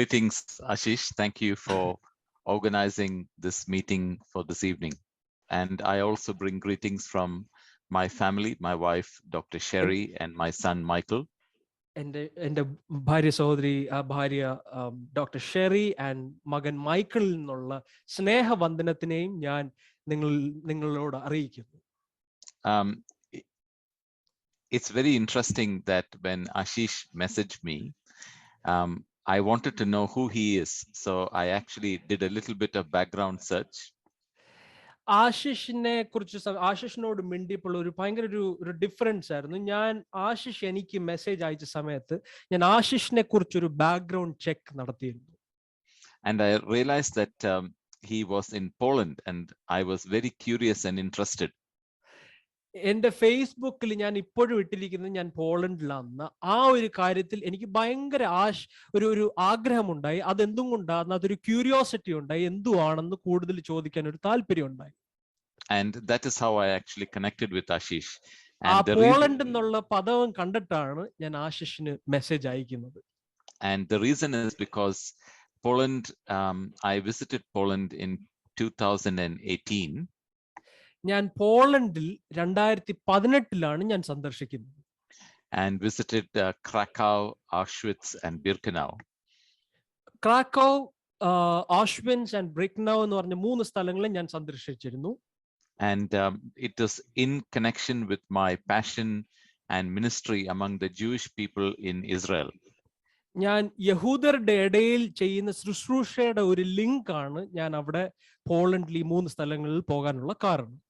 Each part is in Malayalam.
Greetings, Ashish. Thank you for organizing this meeting for this evening. And I also bring greetings from my family, my wife, Dr. Sherry, and my son, Michael. എൻ്റെ ഭാര്യ സഹോദരി ഭാര്യ ഡോക്ടർ ഷെറി ആൻഡ് മകൻ മൈക്കിളിൽ നിന്നുള്ള സ്നേഹവന്ദനത്തിനെയും ഞാൻ നിങ്ങളോട് അറിയിക്കുന്നു. It's very interesting that when Ashish messaged me, I wanted to know who he is. So I actually did a little bit of background search. ആശിഷിനോട് മിണ്ടിയപ്പോൾ ഭയങ്കര ഒരു ഡിഫറൻസ് ആയിരുന്നു. ഞാൻ ആശിഷ് എനിക്ക് മെസ്സേജ് അയച്ച സമയത്ത് ഞാൻ ആശിഷിനെ കുറിച്ചൊരു ബാക്ക്ഗ്രൗണ്ട് ചെക്ക് നടത്തിയിരുന്നു. And I realized that he was in Poland, and I was very curious and interested. എന്റെ ഫേസ്ബുക്കിൽ ഞാൻ ഇപ്പോഴും ഇട്ടിരിക്കുന്നത് ഞാൻ പോളണ്ടിലാണെന്ന്. ആ ഒരു കാര്യത്തിൽ എനിക്ക് ഭയങ്കര ഒരു ആഗ്രഹമുണ്ടായി. അതെന്തും കൊണ്ടാന്ന് അതൊരു ക്യൂരിയോസിറ്റി ഉണ്ടായി, എന്തുവാണെന്ന് കൂടുതൽ ചോദിക്കാൻ ഒരു താല്പര്യം ഉണ്ടായി. And that is how I actually connected with Ashish. ആ പോളണ്ട് എന്നുള്ള പദം കണ്ടിട്ടാണ് ഞാൻ ആശിഷിന് മെസ്സേജ് അയക്കുന്നത്. And the reason is because Poland, I visited Poland in 2018. ഞാൻ പോളണ്ടിൽ 2018 ഞാൻ സന്ദർശിക്കുന്നത്. And visited Krakow, Auschwitz, and Birkenau. Krakow, Auschwitz and Birkenau എന്ന് പറഞ്ഞ 3 സ്ഥലങ്ങളിൽ ഞാൻ സന്ദർശിച്ചിരുന്നു. And it is in connection with my passion and ministry among the Jewish people in Israel. ഞാൻ യഹൂദരുടെ ഇടയിൽ ചെയ്യുന്ന ശുശ്രൂഷയുടെ ഒരു ലിങ്ക് ആണ് ഞാൻ അവിടെ പോളണ്ടിൽ ഈ 3 സ്ഥലങ്ങളിൽ പോകാനുള്ള കാരണം.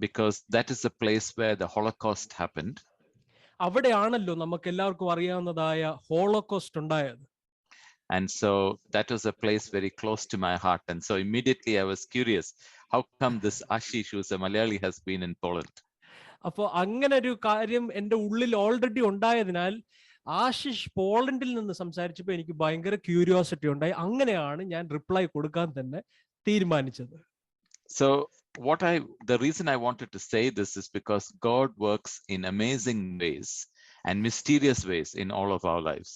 Because that is the place where the Holocaust happened. അവിടെയാണല്ലോ നമുക്ക് എല്ലാവർക്കും അറിയാവുന്നതായ ഹോളോകോസ്റ്റ് ഉണ്ടായത്. And so that was a place very close to my heart. And so immediately I was curious, how come this Ashish, who's a Malayali, has been in Poland? അപ്പോൾ അങ്ങനെ ഒരു കാര്യം എൻ്റെ ഉള്ളിൽ ഓൾറെഡി ഉണ്ടായതിനാൽ ആശിഷ് പോളണ്ടിൽ നിന്ന് സംസാരിച്ചപ്പോൾ എനിക്ക് ഭയങ്കര ക്യൂരിയോസിറ്റി ഉണ്ടായി. അങ്ങനെയാണ് ഞാൻ റിപ്ലൈ കൊടുക്കാൻ തന്നെ തീരുമാനിച്ചത്. So the reason I wanted to say this is because God works in amazing ways and mysterious ways in all of our lives.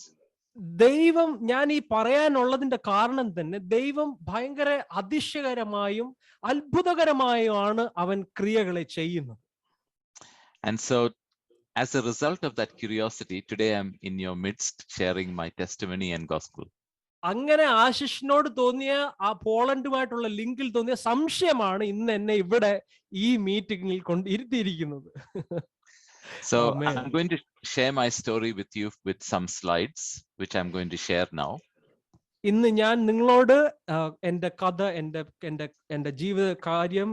ദൈവം, ഞാൻ ഈ പറയാനുള്ളതിന്റെ കാരണം തന്നെ ദൈവം ഭയങ്കര അതിശയകരമായും അത്ഭുതകരമായുമാണ് അവൻ ക്രിയകളെ ചെയ്യുന്നത്. And so as a result of that curiosity, today I'm in your midst sharing my testimony and gospel. അങ്ങനെ ആശിഷിനോട് തോന്നിയ ആ പോളണ്ടുമായിട്ടുള്ള ലിങ്കിൽ തോന്നിയ സംശയമാണ് ഇന്ന് എന്നെ ഇവിടെ ഈ മീറ്റിംഗിൽ കൊണ്ടിരുത്തിയിരിക്കുന്നത്. So I'm going to share my story with you with some slides, which I'm going to share now. ഇന്ന് ഞാൻ നിങ്ങളോട് എൻ്റെ കഥ, എൻ്റെ ജീവിത കാര്യം,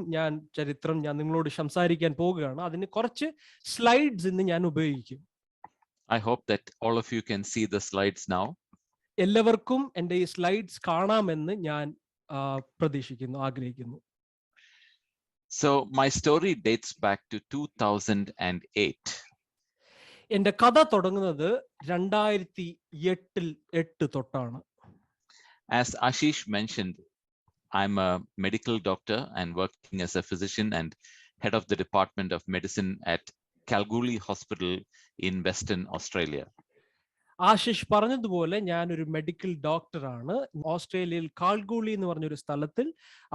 ചരിത്രം ഞാൻ നിങ്ങളോട് സംസാരിക്കാൻ പോവുകയാണ്. അതിന് കുറച്ച് സ്ലൈഡ്സ് ഇന്ന് ഞാൻ ഉപയോഗിക്കും. I hope that all of you can see the slides now. എല്ലാവർക്കും എൻ്റെ ഈ സ്ലൈഡ്സ് കാണാമെന്ന് ഞാൻ പ്രതീക്ഷിക്കുന്നു, ആഗ്രഹിക്കുന്നു. So my story dates back to 2008. എൻ്റെ കഥ തുടങ്ങുന്നത് 2008 തൊട്ടാണ്. As Ashish mentioned, I'm a medical doctor and working as a physician and head of the Department of Medicine at Kalgoorlie Hospital in Western Australia. Ashish പറഞ്ഞതുപോലെ ഞാനൊരു മെഡിക്കൽ ഡോക്ടറാണ്. ഓസ്ട്രേലിയയിൽ കാൽഗൂളി എന്ന് പറഞ്ഞൊരു സ്ഥലത്തിൽ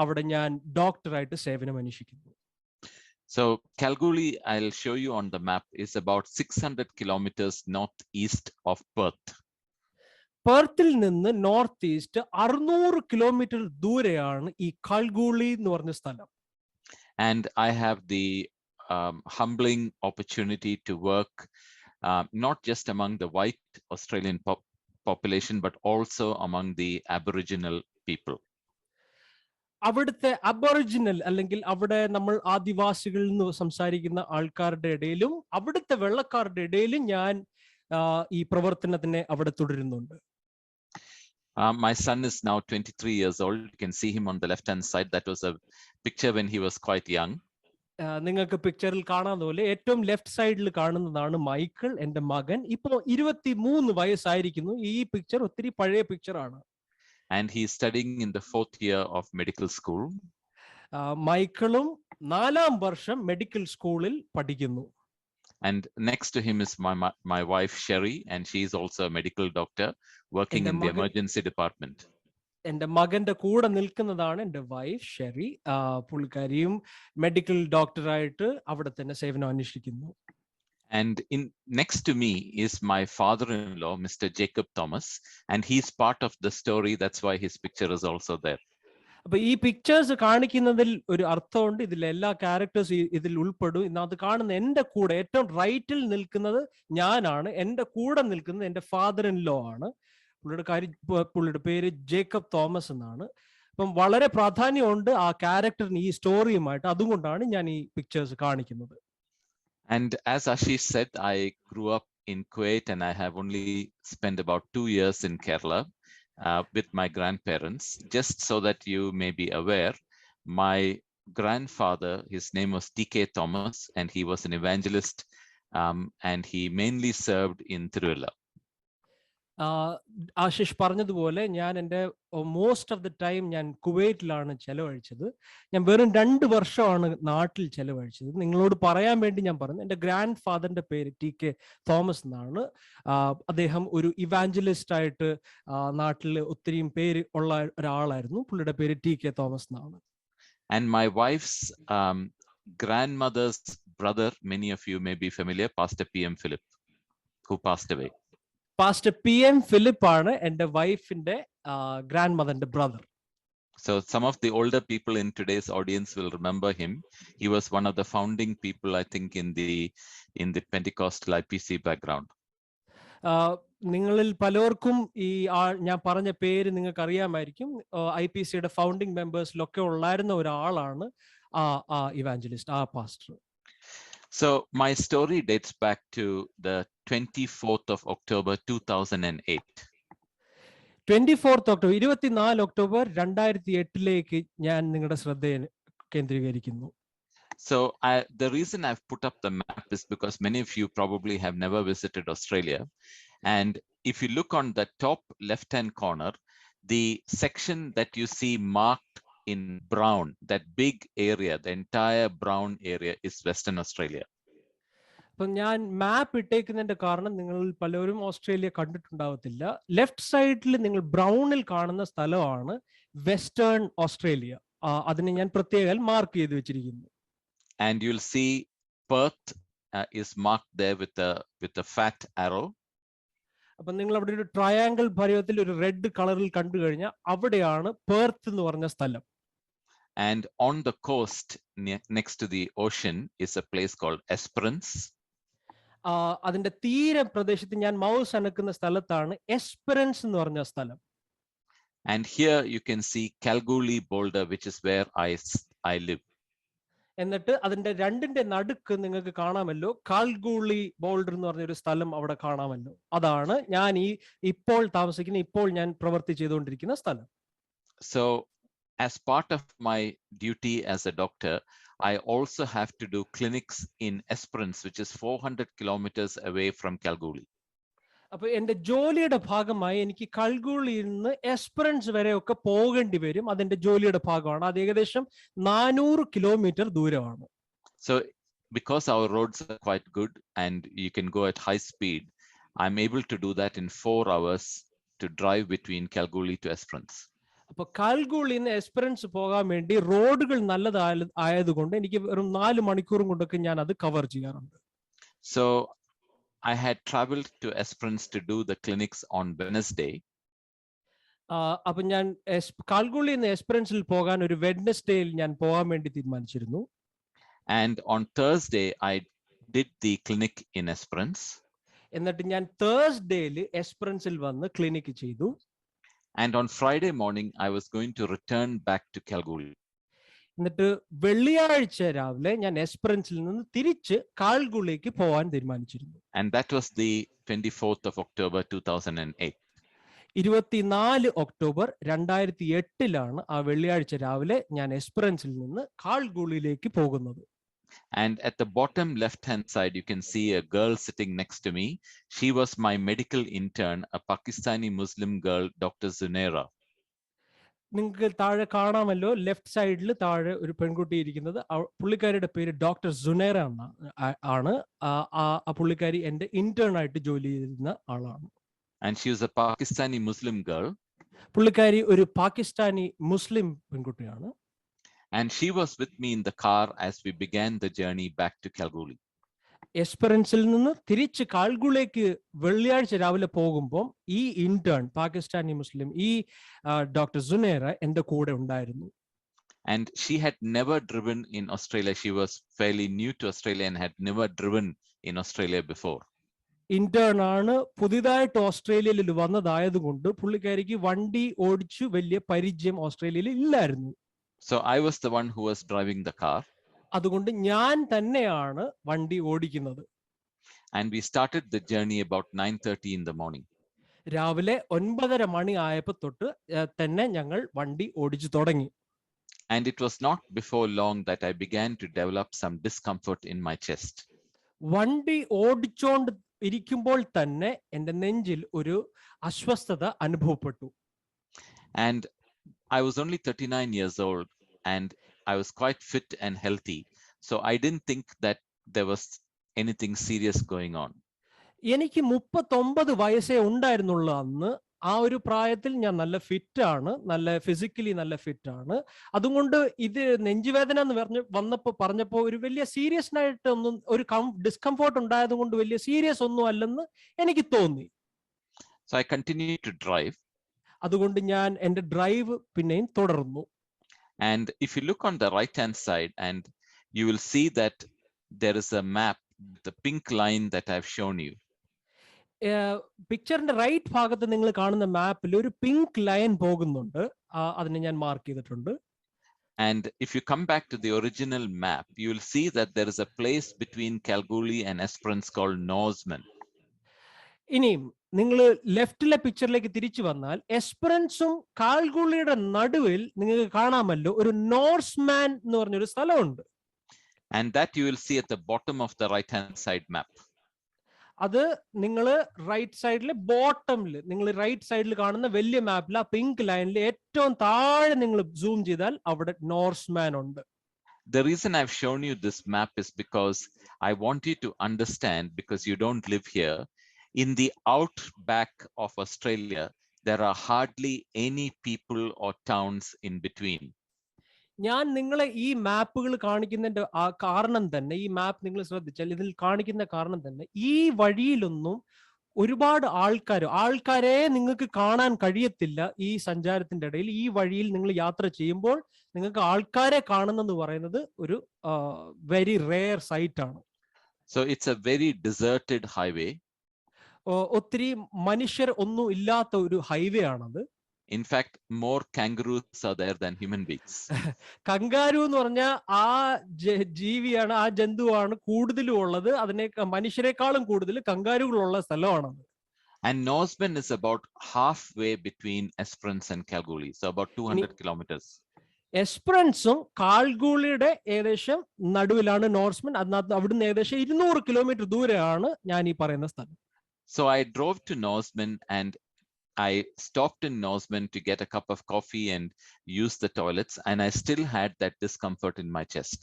അവിടെ ഞാൻ ഡോക്ടറായിട്ട് സേവനം അനുഷ്ഠിക്കുന്നു. So Kalgoorlie, I'll show you on the map, is about 600 kilometers northeast of Perth. പെർത്തിൽ നിന്ന് നോർത്ത് ഈസ്റ്റ് 600 കിലോമീറ്റർ ദൂരെയാണ് ഈ കാൽഗൂളി എന്ന് പറഞ്ഞ സ്ഥലം. And I have the humbling opportunity to work not just among the white Australian population, but also among the Aboriginal people. അവിടുത്തെ അബോറിജിനൽ അല്ലെങ്കിൽ അവിടെ നമ്മൾ ആദിവാസികൾ എന്ന് സംസാരിക്കുന്ന ആൾക്കാരുടെ ഇടയിലും അവിടുത്തെ വെള്ളക്കാരുടെ ഇടയിലും ഞാൻ ഈ പ്രവർത്തനത്തിനെ അവിടെ തുടരുന്നുണ്ട്. My son is now 23 years old. You can see him on the left-hand side. That was a picture when he was quite young. നിങ്ങൾക്ക് പിക്ചറിൽ കാണാവുന്ന പോലെ ഏറ്റവും ലെഫ്റ്റ് സൈഡിൽ കാണുന്നതാണ് മൈക്കിൾ, എൻ്റെ മകൻ. ഇപ്പോൾ 23 വയസ്സായിരിക്കുന്നു. ഈ പിക്ചർ ഒത്തിരി പഴയ പിക്ചറാണ്. And he is studying in the 4th year of medical school. മൈക്കിളും 4ാം വർഷം മെഡിക്കൽ സ്കൂളിൽ പഠിക്കുന്നു. And next to him is my wife Sherry, and she is also a medical doctor working എൻ്റെ in the മകൻ emergency department. എൻ്റെ മകന്റെ കൂടെ നിൽക്കുന്നതാണ് എൻ്റെ വൈഫ് ഷെറി. പുള്ളിക്കാരിയും മെഡിക്കൽ ഡോക്ടറായിട്ട് അവിടെ തന്നെ സേവനം അനുഷ്ഠിക്കുന്നു. And in next to me is my father-in-law, Mr. Jacob Thomas, and he's part of the story. That's why his picture is also there. അപ്പൊ ഈ പിക്ചേഴ്സ് കാണിക്കുന്നതിൽ ഒരു അർത്ഥമുണ്ട്. ഇതിൽ എല്ലാ ക്യാരക്ടേഴ്സ് ഇതിൽ ഉൾപ്പെടും. ഇന്നത് കാണുന്ന എൻ്റെ കൂടെ ഏറ്റവും റൈറ്റിൽ നിൽക്കുന്നത് ഞാനാണ്. എൻ്റെ കൂടെ നിൽക്കുന്നത് എൻ്റെ ഫാദർ ഇൻ ലോ ആണ്. പുള്ളിയുടെ പേര് ജേക്കബ് തോമസ് എന്നാണ്. അപ്പം വളരെ പ്രാധാന്യമുണ്ട് ആ ക്യാരക്ടറിന് ഈ സ്റ്റോറിയുമായിട്ട്. അതുകൊണ്ടാണ് ഞാൻ ഈ പിക്ചേഴ്സ് കാണിക്കുന്നത്. And as Ashish said, I grew up in Kuwait, and I have only spent about 2 years in Kerala with my grandparents. Just so that you may be aware, my grandfather, his name was T.K. Thomas, and he was an evangelist, and he mainly served in Tiruvalla. Ashish പറഞ്ഞതുപോലെ ഞാൻ എൻ്റെ മോസ്റ്റ് ഓഫ് ദ ടൈം ഞാൻ കുവൈറ്റിലാണ് ചെലവഴിച്ചത്. ഞാൻ വെറും 2 വർഷമാണ് നാട്ടിൽ ചെലവഴിച്ചത്. നിങ്ങളോട് പറയാൻ വേണ്ടി ഞാൻ പറഞ്ഞു. എൻ്റെ ഗ്രാൻഡ് ഫാദറിന്റെ പേര് TK തോമസ് എന്നാണ്. അദ്ദേഹം ഒരു ഇവാഞ്ചലിസ്റ്റ് ആയിട്ട് നാട്ടിൽ ഒത്തിരിയും പേര് ഉള്ള ഒരാളായിരുന്നു. പുള്ളിയുടെ പേര് TK തോമസ് എന്നാണ്. And my wife's grandmother's brother, many of you may be familiar, Pastor PM Philip, who passed away. Pastor PM Philip ആണ് എൻ്റെ വൈഫിന്റെ ഗ്രാൻഡ് മദറിന്റെ brother. So some of the older people in today's audience will remember him. He was one of the founding people, I think, in the Pentecostal IPC background. നിങ്ങളിൽ പലർക്കും ഈ ഞാൻ പറഞ്ഞ പേര് നിങ്ങൾക്ക് അറിയാമായിരിക്കും. IPCയുടെ ഫൗണ്ടിങ് മെമ്പേഴ്സിലൊക്കെ ഉള്ളായിരുന്ന ഒരാളാണ് ആ ഇവാഞ്ചലിസ്റ്റ്, ആ pastor. So my story dates back to the 24th of October 2008. 24th October 24 October 2008 ഞാൻ നിങ്ങളുടെ ശ്രദ്ധ കേന്ദ്രീകരിക്കുന്നു. So the reason I've put up the map is because many of you probably have never visited Australia. And if you look on the top left-hand corner, the section that you see marked in brown, that big area, the entire brown area is Western Australia. അപ്പൊ ഞാൻ മാപ്പ് ഇട്ടേക്കുന്നതിന്റെ കാരണം നിങ്ങൾ പലരും ഓസ്ട്രേലിയ കണ്ടിട്ടുണ്ടാവത്തില്ല. ലെഫ്റ്റ് സൈഡിൽ നിങ്ങൾ ബ്രൗണിൽ കാണുന്ന സ്ഥലമാണ് വെസ്റ്റേൺ ഓസ്ട്രേലിയ. അതിനെ ഞാൻ പ്രത്യേകം മാർക്ക് ചെയ്ത് വെച്ചിരിക്കുന്നു. And you'll see Perth is marked there with a fat arrow. അപ്പൊ നിങ്ങൾ അവിടെ ഒരു ട്രയാങ്കിൾ പരുവത്തിൽ ഒരു റെഡ് കളറിൽ കണ്ടു കഴിഞ്ഞാൽ അവിടെയാണ് പെർത്ത് എന്ന് പറഞ്ഞ സ്ഥലം. And on the coast next to the ocean is a place called Esperance. അതിന്റെ തീരപ്രദേശത്ത് ഞാൻ മൗസ് അനക്കുന്ന സ്ഥലത്താണ് എസ്പെറൻസ് എന്ന് പറഞ്ഞ സ്ഥലം. And here you can see Kalgoorlie Boulder, which is where I live. എന്നിട്ട് അതിന്റെ രണ്ടിന്റെ നടുക്ക് നിങ്ങൾക്ക് കാണാമല്ലോ കാൽഗൂളി ബോൾഡർ എന്ന് പറഞ്ഞ ഒരു സ്ഥലം അവിടെ കാണാമല്ലോ. അതാണ് ഞാൻ ഇപ്പോൾ താമസിക്കുന്ന, ഇപ്പോൾ ഞാൻ പ്രവൃത്തി ചെയ്തുകൊണ്ടിരിക്കുന്ന സ്ഥലം. So as part of my duty as a doctor, I also have to do clinics in Esperance, which is 400 kilometers away from Kalgoorlie. അപ്പൊ എന്റെ ജോലിയുടെ ഭാഗമായി എനിക്ക് കൽഗൂളിയിൽ നിന്ന് എസ്പെറൻസ് വരെ ഒക്കെ പോകേണ്ടി വരും. അതെന്റെ ജോലിയുടെ ഭാഗമാണ്. അത് ഏകദേശം 400 കിലോമീറ്റർ ദൂരമാണ്. So because our roads are quite good and you can go at high speed, I'm able to do that in 4 hours to drive between Kalgoorlie to Esperance. അപ്പൊ കാൽഗൂളിൽ നിന്ന് എസ്പെറൻസ് പോകാൻ വേണ്ടി റോഡുകൾ നല്ലതായതുകൊണ്ട് എനിക്ക് വെറും 4 മണിക്കൂറും കൊണ്ടൊക്കെ ഞാൻ അത് കവർ ചെയ്യാറുണ്ട്. So I had traveled to Esperance to do the clinics on Wednesday. അപ്പൊ ഞാൻ കാൽഗൂളിൽ നിന്ന് എസ്പെറൻസിൽ പോകാൻ ഒരു വെഡ്നസ്ഡേയിൽ ഞാൻ പോകാൻ വേണ്ടി തീരുമാനിച്ചിരുന്നു. And on Thursday I did the clinic in Esperance. എന്നിട്ട് ഞാൻ തേഴ്സ്ഡേയിൽ എസ്പെറൻസിൽ വന്ന് ക്ലിനിക്ക് ചെയ്തു. And on Friday morning I was going to return back to Kalgoorlie. എന്നിട്ട് വെള്ളിയാഴ്ച രാവിലെ ഞാൻ എസ്പെറൻസിൽ നിന്ന് തിരിച്ച് കാൽഗൂളിലേക്ക് പോകാൻ തീരുമാനിച്ചിരുന്നു. And that was the 24th of October 2008. 24 October 2008 ആ വെള്ളിയാഴ്ച രാവിലെ ഞാൻ എസ്പെറൻസിൽ നിന്ന് കാൽഗൂളിലേക്ക് പോകുന്നത്. And at the bottom left hand side you can see a girl sitting next to me. She was my medical intern, a Pakistani Muslim girl, Dr. Zunaira. നിങ്ങൾക്ക് താഴെ കാണാമല്ലോ, ലെഫ്റ്റ് സൈഡിൽ താഴെ ഒരു പെൺകുട്ടി ഇരിക്കുന്നത്. പുള്ളിക്കാരിയുടെ പേര് ഡോക്ടർ സുനേറ ആണ്. ആ പുള്ളിക്കാരി എന്റെ ഇന്റേൺ ആയിട്ട് ജോലി ചെയ്യുന്ന ആളാണ്. And she was a Pakistani Muslim girl. പുള്ളിക്കാരി ഒരു പാകിസ്ഥാനി മുസ്ലിം പെൺകുട്ടിയാണ്. And she was with me in the car as we began the journey back to Kalgoorlie. എസ്പെറൻസിൽ നിന്ന് തിരിച്ച് കാൽഗുളേക്ക് വെള്ളിയാഴ്ച രാവിലെ പോകുമ്പോൾ ഈ ഇന്റേൺ പാകിസ്ഥാനി മുസ്ലിം ഈ ഡോക്ടർ സുനേറ എന്റെ കൂടെ ഉണ്ടായിരുന്നു. And she had never driven in Australia. She was fairly new to Australia and had never driven in Australia before. Intern ആണ്, പുതിയതായിട്ട് ഓസ്ട്രേലിയയിൽ വന്നതായതുകൊണ്ട് പുള്ളിക്കാരിക്ക് വണ്ടി ഓടിച്ചു വലിയ പരിചയം ഓസ്ട്രേലിയയിൽ ഇല്ലായിരുന്നു. So I was the one who was driving the car. അതുകൊണ്ട് ഞാൻ തന്നെയാണ് വണ്ടി ഓടിക്കുന്നത്. And we started the journey about 9:30 in the morning. രാവിലെ 9:30 മണി ആയപ്പോൾ തൊട്ട് തന്നെ ഞങ്ങൾ വണ്ടി ഓടിച്ചു തുടങ്ങി. And it was not before long that I began to develop some discomfort in my chest. വണ്ടി ഓടിച്ചോണ്ട് ഇരിക്കുമ്പോൾ തന്നെ എൻ്റെ നെഞ്ചിൽ ഒരു അസ്വസ്ഥത അനുഭവപ്പെട്ടു. And I was only 39 years old and I was quite fit and healthy. So I didn't think that there was anything serious going on. എനിക്ക് 39 വയസ്സേ ഉണ്ടായിരുന്നുള്ളൂ അന്ന്. ആ ഒരു പ്രായത്തിൽ ഞാൻ നല്ല ഫിറ്റ് ആണ്, നല്ല ഫിസിക്കലി നല്ല ഫിറ്റ് ആണ്. അതുകൊണ്ട് ഇത് നെഞ്ചുവേദന എന്ന് പറഞ്ഞപ്പോൾ ഒരു വലിയ സീരിയസ് ആയിട്ട് ഒന്നും ഒരു ഡിസ്കംഫോർട്ട് ഉണ്ടായത് കൊണ്ട് വലിയ സീരിയസ് ഒന്നും അല്ലെന്ന് എനിക്ക് തോന്നി. So I continued to drive. അതുകൊണ്ട് ഞാൻ എൻ്റെ ഡ്രൈവ് പിന്നെയും തുടർന്നു. And if you look on the right hand side, and you will see that there is a map, the pink line that I've shown you. പിക്ചറിന്റെ റൈറ്റ് ഭാഗത്ത് നിങ്ങൾ കാണുന്ന മാപ്പിൽ ഒരു പിങ്ക് ലൈൻ പോകുന്നുണ്ട്. അതിനെ ഞാൻ മാർക്ക് ചെയ്തിട്ടുണ്ട്. And if you come back to the original map, you will see that there is a place between Kalgoorlie and Esperance called Norseman. ഇനിയും നിങ്ങൾ ലെഫ്റ്റിലെ പിക്ചറിലേക്ക് തിരിച്ചു വന്നാൽ എസ്പെറൻസും കാൽഗുളിയുടെ നടുവിൽ നിങ്ങൾക്ക് കാണാമല്ലോ ഒരു നോർസ്മാൻ എന്ന് പറഞ്ഞൊരു സ്ഥലമുണ്ട്. And that you will see at the bottom of the right hand side map. അത് നിങ്ങൾ റൈറ്റ് സൈഡിലെ ബോട്ടമിൽ, നിങ്ങൾ റൈറ്റ് സൈഡിൽ കാണുന്ന വലിയ മാപ്പിൽ ആ പിങ്ക് ലൈനിൽ ഏറ്റവും താഴെ നിങ്ങൾ സൂം ചെയ്താൽ അവിടെ നോർസ്മാൻ ഉണ്ട്. The reason I've shown you this map is because I want you to understand, because you don't live here, in the outback of Australia, there are hardly any people or towns in between. ഞാൻ നിങ്ങളെ ഈ മാപ്പുകൾ കാണിക്കുന്നതിന്റെ ആ കാരണം തന്നെ, ഈ മാപ്പ് നിങ്ങൾ ശ്രദ്ധിച്ചാൽ ഇതിൽ കാണിക്കുന്ന കാരണം തന്നെ, ഈ വഴിയിലൊന്നും ഒരുപാട് ആൾക്കാരെ നിങ്ങൾക്ക് കാണാൻ കഴിയത്തില്ല. ഈ സഞ്ചാരത്തിന്റെ ഇടയിൽ ഈ വഴിയിൽ നിങ്ങൾ യാത്ര ചെയ്യുമ്പോൾ നിങ്ങൾക്ക് ആൾക്കാരെ കാണുന്നെന്ന് പറയുന്നത് ഒരു വെരി റെയർ സൈറ്റ് ആണ്. So it's a very deserted highway. ഒത്തിരി മനുഷ്യർ ഒന്നും ഇല്ലാത്ത ഒരു ഹൈവേ ആണത്. In fact, more kangaroos are there than human beings. Kangaroo എന്ന് പറഞ്ഞാൽ ആ ജീവിയാണ്, ആ ജന്തുവാണ് കൂടുതലും ഉള്ളത്. അതിനെ മനുഷ്യരെക്കാളും കൂടുതൽ കങ്കാരുകളുള്ള സ്ഥലമാണത്. And Norseman is about halfway between Esperance and Kalgoorlie, so about 200 kilometers. എസ്പെറൻസും കാൽഗൂളിയുടെ ഏകദേശം നടുവിലാണ് നോർസ്മൻ. അവിടുന്ന് ഏകദേശം 200 കിലോമീറ്റർ ദൂരെയാണ് ഞാൻ ഈ പറയുന്ന സ്ഥലം. So I drove to Norseman and I stopped in Norseman to get a cup of coffee and use the toilets, and I still had that discomfort in my chest.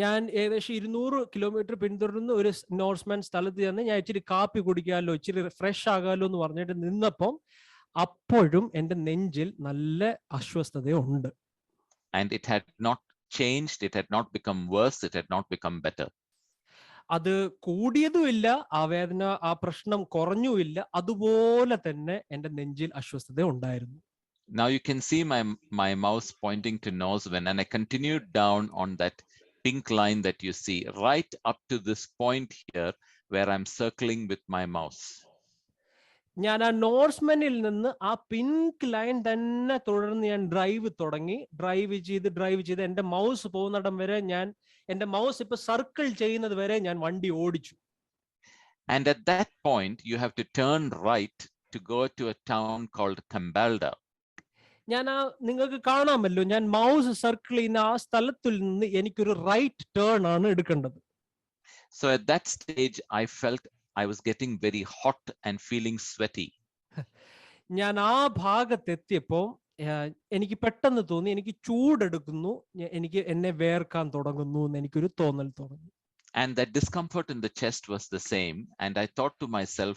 ഞാൻ ഏകദേശം 200 കിലോമീറ്റർ പിന്തുടർന്ന് ഒരു നോർസ്മാൻ സ്ഥലത്ത് ചെന്ന് ഞാൻ ഇച്ചിരി കാപ്പി കുടിക്കാമല്ലോ, ഇച്ചിരി ഫ്രഷ് ആകാമല്ലോ എന്ന് പറഞ്ഞിട്ട് നിന്നപ്പം അപ്പോഴും എൻ്റെ നെഞ്ചിൽ നല്ല അസ്വസ്ഥതയുണ്ട്. And it had not changed, it had not become worse, it had not become better. അത് കൂടിയതുമില്ല, ആ വേദന, ആ പ്രശ്നം കുറഞ്ഞുമില്ല, അതുപോലെ തന്നെ എൻ്റെ നെഞ്ചിൽ അസ്വസ്ഥത ഉണ്ടായിരുന്നു. Now you can see my mouse pointing to Norseman, and I continued down on that pink line that you see right up to this point here where I'm circling with my mouse. ഞാൻ ആ നോർസ്മനിൽ നിന്ന് ആ പിങ്ക് ലൈൻ തന്നെ തുടർന്ന് ഞാൻ ഡ്രൈവ് ചെയ്ത് എൻ്റെ മൗസ് പോകുന്നിടം വരെ എൻ്റെ മൗസ് ഇപ്പൊ സർക്കിൾ ചെയ്യുന്നത് വരെ ഞാൻ വണ്ടി ഓടിച്ചു. And at that point you have to turn right to go to a town called Kambalda. ഞാൻ നിങ്ങൾക്ക് കാണാമല്ലോ, ഞാൻ മൗസ് സർക്കിൾ ചെയ്യുന്ന ആ സ്ഥലത്തിൽ നിന്ന് എനിക്കൊരു റൈറ്റ് ടേൺ ആണ് എടുക്കേണ്ടത്. So at that stage I felt I was getting very hot and feeling sweaty. ഞാൻ ആ ഭാഗത്തെത്തിയപ്പോൾ എനിക്ക് പെട്ടെന്ന് തോന്നി എനിക്ക് ചൂടെടുക്കുന്നു, എനിക്ക് എന്നെ വേർക്കാൻ തുടങ്ങുന്നു എന്ന് എനിക്കൊരു തോന്നൽ തുടങ്ങി. And that discomfort in the chest was the same. And I thought to myself,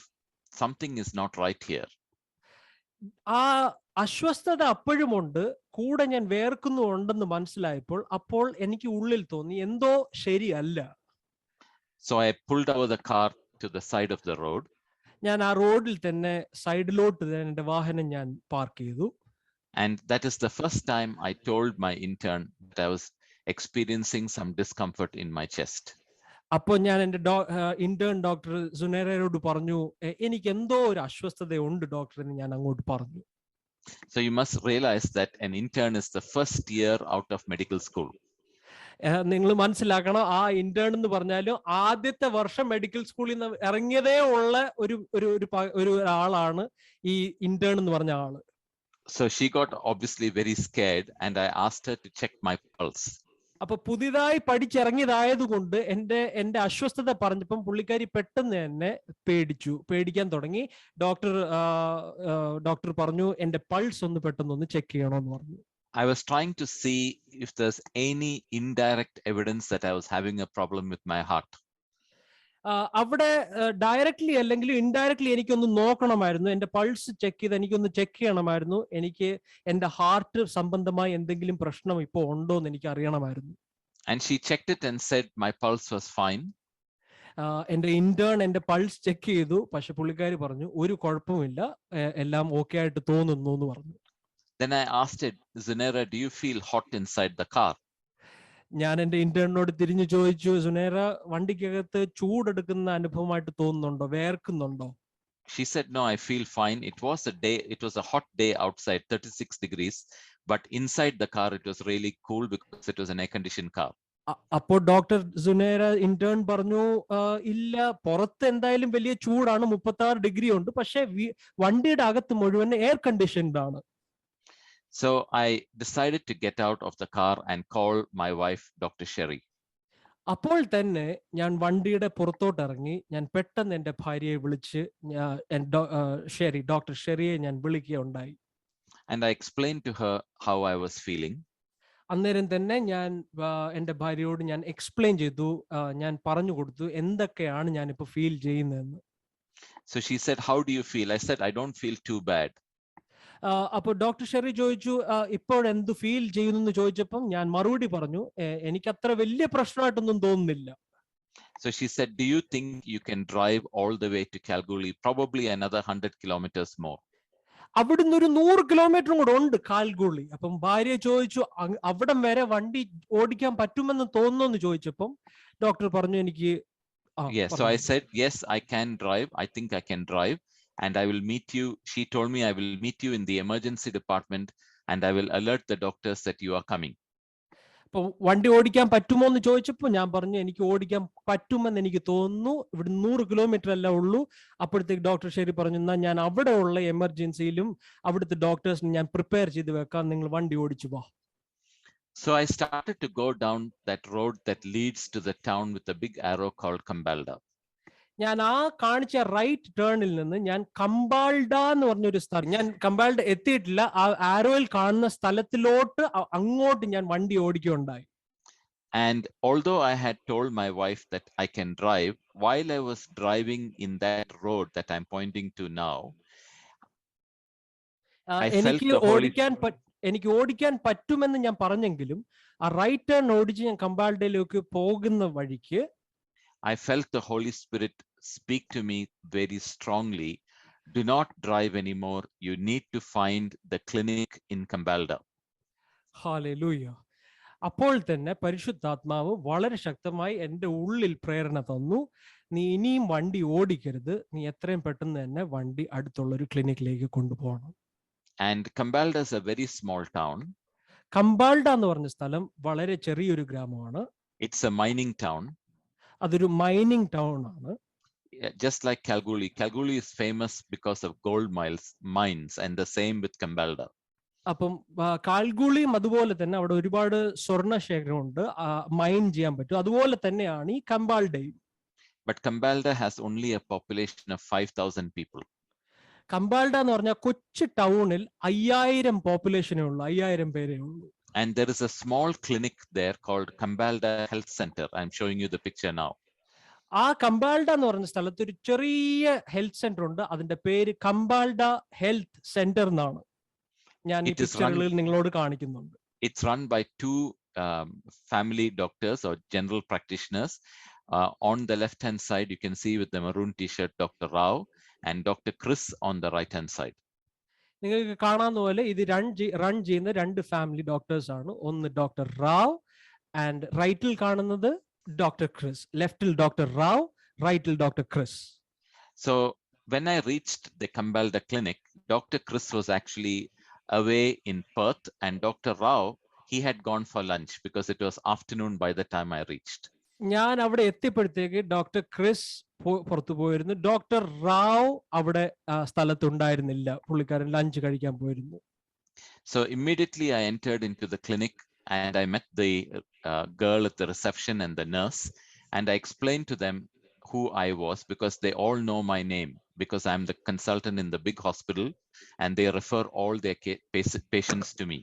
something is not right here. ആ അസ്വസ്ഥത അപ്പോഴുമുണ്ട്, കൂടെ ഞാൻ വേർക്കുന്നുണ്ടെന്ന് മനസ്സിലായപ്പോൾ അപ്പോൾ എനിക്ക് ഉള്ളിൽ തോന്നി എന്തോ ശരിയല്ല. So I pulled over the car to the side of the road. ഞാൻ ആ റോഡിൽ തന്നെ സൈഡിലോട്ട് എൻ്റെ വാഹനം ഞാൻ പാർക്ക് ചെയ്തു. And that is the first time I told my intern that I was experiencing some discomfort in my chest. അപ്പോൾ ഞാൻ എൻ്റെ ഇന്റേൺ ഡോക്ടർ സുനേറയോട് പറഞ്ഞു, എനിക്ക് എന്തോ ഒരു അസ്വസ്ഥതയുണ്ട് ഡോക്ടർ എന്ന് ഞാൻ അങ്ങോട്ട് പറഞ്ഞു. So you must realize that an intern is the first year out of medical school. നിങ്ങൾ മനസ്സിലാക്കണം, ആ ഇന്റേൺ എന്ന് പറഞ്ഞാലും ആദ്യത്തെ വർഷം മെഡിക്കൽ സ്കൂളിൽ നിന്ന് ഇറങ്ങിയതേ ഉള്ള ഒരു ആളാണ് ഈ ഇന്റേൺ എന്ന് പറഞ്ഞ ആള്. So she got obviously very scared and I asked her to check my pulse. അപ്പൊ പുതിയതായി പഠിച്ചിറങ്ങിയതായതുകൊണ്ട് എന്റെ അസ്വസ്ഥത പറഞ്ഞപ്പം പുള്ളിക്കാരി പെട്ടെന്ന് തന്നെ പേടിക്കാൻ തുടങ്ങി. ഡോക്ടർ പറഞ്ഞു എന്റെ പൾസ് ഒന്ന് പെട്ടെന്ന് ചെക്ക് ചെയ്യണമെന്ന് പറഞ്ഞു. I was trying to see if there's any indirect evidence that I was having a problem with my heart. അവിടെ ഡയറക്ട്ലി അല്ലെങ്കിൽ ഇൻഡയറക്ട്ലി എനിക്കൊന്ന് നോക്കണമായിരുന്നു, എന്റെ പൾസ് ചെക്ക് ചെയ്ത് എനിക്കൊന്ന് ചെക്ക് ചെയ്യണമായിരുന്നു, എനിക്ക് എന്റെ ഹാർട്ട് സംബന്ധമായി എന്തെങ്കിലും പ്രശ്നം ഇപ്പോ ഉണ്ടോ എന്ന് എനിക്ക് അറിയണമായിരുന്നു. And she checked it and said my pulse was fine. എന്റെ ഇന്റേൺ എന്റെ പൾസ് ചെക്ക് ചെയ്തു, പക്ഷെ പുള്ളിക്കാരി പറഞ്ഞു ഒരു കുഴപ്പമില്ല, എല്ലാം ഓക്കെ ആയിട്ട് തോന്നുന്നു എന്ന് പറഞ്ഞു. Then I asked her, Zunera, do you feel hot inside the car? ഞാൻ എന്റെ ഇന്റേണിനോട് തിരിഞ്ഞു ചോദിച്ചു, സുനേറ വണ്ടിക്കകത്ത് ചൂടെടുക്കുന്ന അനുഭവമായിട്ട് തോന്നുന്നുണ്ടോ, വേർക്കുന്നുണ്ടോ? She said, no, I feel fine. It was a hot day outside, 36 degrees, but inside the car it was really cool because it was an air-conditioned car. അപ്പോൾ ഡോക്ടർ സുനേറ ഇന്റേൺ പറഞ്ഞു, ഇല്ല, പുറത്ത് എന്തായാലും വലിയ ചൂടാണ്, 36 ഡിഗ്രി ഉണ്ട്, പക്ഷെ വണ്ടിയുടെ അകത്ത് മുഴുവൻ എയർ കണ്ടീഷൻഡ് ആണ്. So I decided to get out of the car and call my wife, Dr. Sherry. അപ്പോൾ തന്നെ ഞാൻ വണ്ടിയുടെ പുറത്തോട്ട് ഇറങ്ങി, ഞാൻ പെട്ടെന്ന് എൻ്റെ ഭാര്യയെ വിളിച്ച് ഡോക്ടർ ഷെറിയെ ഞാൻ വിളിക്കുകയുണ്ടായി. And I explained to her how I was feeling. അന്നേരം തന്നെ ഞാൻ എൻ്റെ ഭാര്യയോട് ഞാൻ എക്സ്പ്ലെയിൻ ചെയ്തു, ഞാൻ പറഞ്ഞു കൊടുത്തു എന്തൊക്കെയാണ് ഞാനിപ്പോൾ ഫീൽ ചെയ്യുന്നതെന്ന്. So she said, how do you feel? I said, I don't feel too bad. അപ്പോൾ ഡോക്ടർ ഷെറി ചോദിച്ചു, ഇപ്പോഴെന്ത് ഫീൽ ചെയ്യുന്നു എന്ന് ചോദിച്ചപ്പം ഞാൻ മറുപടി പറഞ്ഞു, എനിക്ക് അത്ര വലിയ പ്രശ്നമായിട്ടൊന്നും തോന്നുന്നില്ല. So she said, do you think you can drive all the way to Kalgoorlie, probably another 100 kilometers more? അവിടുന്ന് ഒരു 100 കിലോമീറ്ററും കൂടെ ഉണ്ട് കാൽഗുളി. അപ്പം ഭാര്യ ചോദിച്ചു, അവിടം വരെ വണ്ടി ഓടിക്കാൻ പറ്റുമെന്ന് തോന്നുന്നു എന്ന് ചോദിച്ചപ്പം ഡോക്ടർ പറഞ്ഞു എനിക്ക്. Yes, so I said, yes, I can drive. I think I can drive. And I will meet you. She told me I will meet you in the emergency department and I will alert the doctors that you are coming. അപ്പോൾ വണ്ടി ഓടിക്കാൻ പറ്റുമോ എന്ന് ചോദിച്ചപ്പോൾ ഞാൻ പറഞ്ഞു എനിക്ക് ഓടിക്കാൻ പറ്റുമെന്ന് എനിക്ക് തോന്നുന്നു, ഇവിടെ 100 കിലോമീറ്റർ അല്ല ഉള്ളൂ. അപ്പോഴത്തേക്ക് ഡോക്ടർ ഷെറി പറഞ്ഞു, എന്നാൽ ഞാൻ അവിടെ ഉള്ള എമർജൻസിയിലും അവിടുത്തെ ഡോക്ടേഴ്സിന് ഞാൻ പ്രിപ്പയർ ചെയ്ത് വെക്കാം, നിങ്ങൾ വണ്ടി ഓടിച്ചു പോ. So I started to go down that road that leads to the town with a big arrow called Kambalda. ഞാൻ ആ കാണിച്ച റൈറ്റ് ടേണിൽ നിന്ന് ഞാൻ കമ്പാൾഡ എന്ന് പറഞ്ഞൊരു സ്ഥലം, ഞാൻ കമ്പാൾഡ എത്തിയിട്ടില്ല, ആ ആരോയിൽ കാണുന്ന സ്ഥലത്തിലോട്ട് അങ്ങോട്ട് ഞാൻ വണ്ടി ഓടിക്കുകയുണ്ടായി. And although I had told my wife that I can drive, while I was driving in that road that I'm pointing to now, എനിക്ക് ഓടിക്കാൻ പറ്റുമെന്ന് ഞാൻ പറഞ്ഞെങ്കിലും ആ റൈറ്റ് ടേൺ ഓടിച്ച് ഞാൻ കമ്പാൾഡയിലേക്ക് പോകുന്ന വഴിക്ക് I felt the Holy Spirit speak to me very strongly. Do not drive anymore. You need to find the clinic in Kambalda. Hallelujah. അപ്പോൾ തന്നെ പരിശുദ്ധാത്മാവ് വളരെ ശക്തമായി എൻ്റെ ഉള്ളിൽ പ്രേരണ തന്നു, നീ ഇനിയും വണ്ടി ഓടിക്കരുത്, നീ എത്രയും പെട്ടെന്ന് തന്നെ വണ്ടി അടുത്തുള്ള ഒരു ക്ലിനിക്കിലേക്ക് കൊണ്ടുപോകണം. And Kambalda is a very small town. കമ്പാൾഡ എന്ന് പറഞ്ഞ സ്ഥലം വളരെ ചെറിയൊരു ഗ്രാമമാണ്. It's a mining town. അതൊരു മൈനിങ് ടൗൺ ആണ്. Just like Kalgoorlie. Kalgoorlie is famous because of gold mines and the same with Kambalda. അപ്പം കാൽഗുളിയും അതുപോലെ തന്നെ അവിടെ ഒരുപാട് സ്വർണ്ണശേഖരമുണ്ട്, മൈൻ ചെയ്യാൻ പറ്റും. അതുപോലെ തന്നെയാണ് ഈ കമ്പാൾഡയും. But Kambalda has only a population of 5,000 people. കമ്പാൽഡ എന്ന് പറഞ്ഞാൽ കൊച്ചു ടൗണിൽ 5000 പോപ്പുലേഷനേ ഉള്ളൂ, 5000 പേരേ ഉള്ളൂ. And there is a small clinic there called Kambalda Health Center. I'm showing you the picture now. ആ കമ്പാൽഡ എന്ന് പറഞ്ഞ സ്ഥലത്ത് ഒരു ചെറിയ ഹെൽത്ത് സെന്റർ ഉണ്ട്. അതിന്റെ പേര് കമ്പാൽഡ ഹെൽത്ത് സെന്റർ എന്നാണ്. ഞാൻ ഈ പിക്ചറുകളിൽ നിങ്ങളോട് കാണിക്കുന്നുണ്ട്. It's run by two family doctors or general practitioners. On the left hand side, you can see with the maroon t-shirt, Dr. Rao and Dr. Chris on the right hand side. നിങ്ങൾക്ക് കാണാവുന്ന പോലെ ഇത് റൺ ചെയ്യുന്ന രണ്ട് ഫാമിലി ഡോക്ടേഴ്സ് ആണ്. ഒന്ന് ഡോക്ടർ റാവ് ആൻഡ് റൈറ്റിൽ കാണുന്നത് ഡോക്ടർ ക്രിസ്. ലെഫ്റ്റിൽ ഡോക്ടർ റാവ്, റൈറ്റിൽ doctor Chris. So when I reached the Kambalda clinic, Dr. Chris was actually away in Perth, and Dr. Rao, he had gone for lunch because it was afternoon by the time I reached. ഞാൻ അവിടെ എത്തിയപ്പോഴത്തേക്ക് ഡോക്ടർ ക്രിസ് പുറത്തു പോയിരുന്നു. ഡോക്ടർ റാവ് അവിടെ സ്ഥലത്തുണ്ടായിരുന്നില്ല, പുള്ളിക്കാരൻ ലഞ്ച് കഴിക്കാൻ പോയിരുന്നു. So immediately I entered into the clinic and I met the girl at the reception and the nurse, and I explained to them who I was because they all know my name because I'm the consultant in the big hospital and they refer all their patients to me.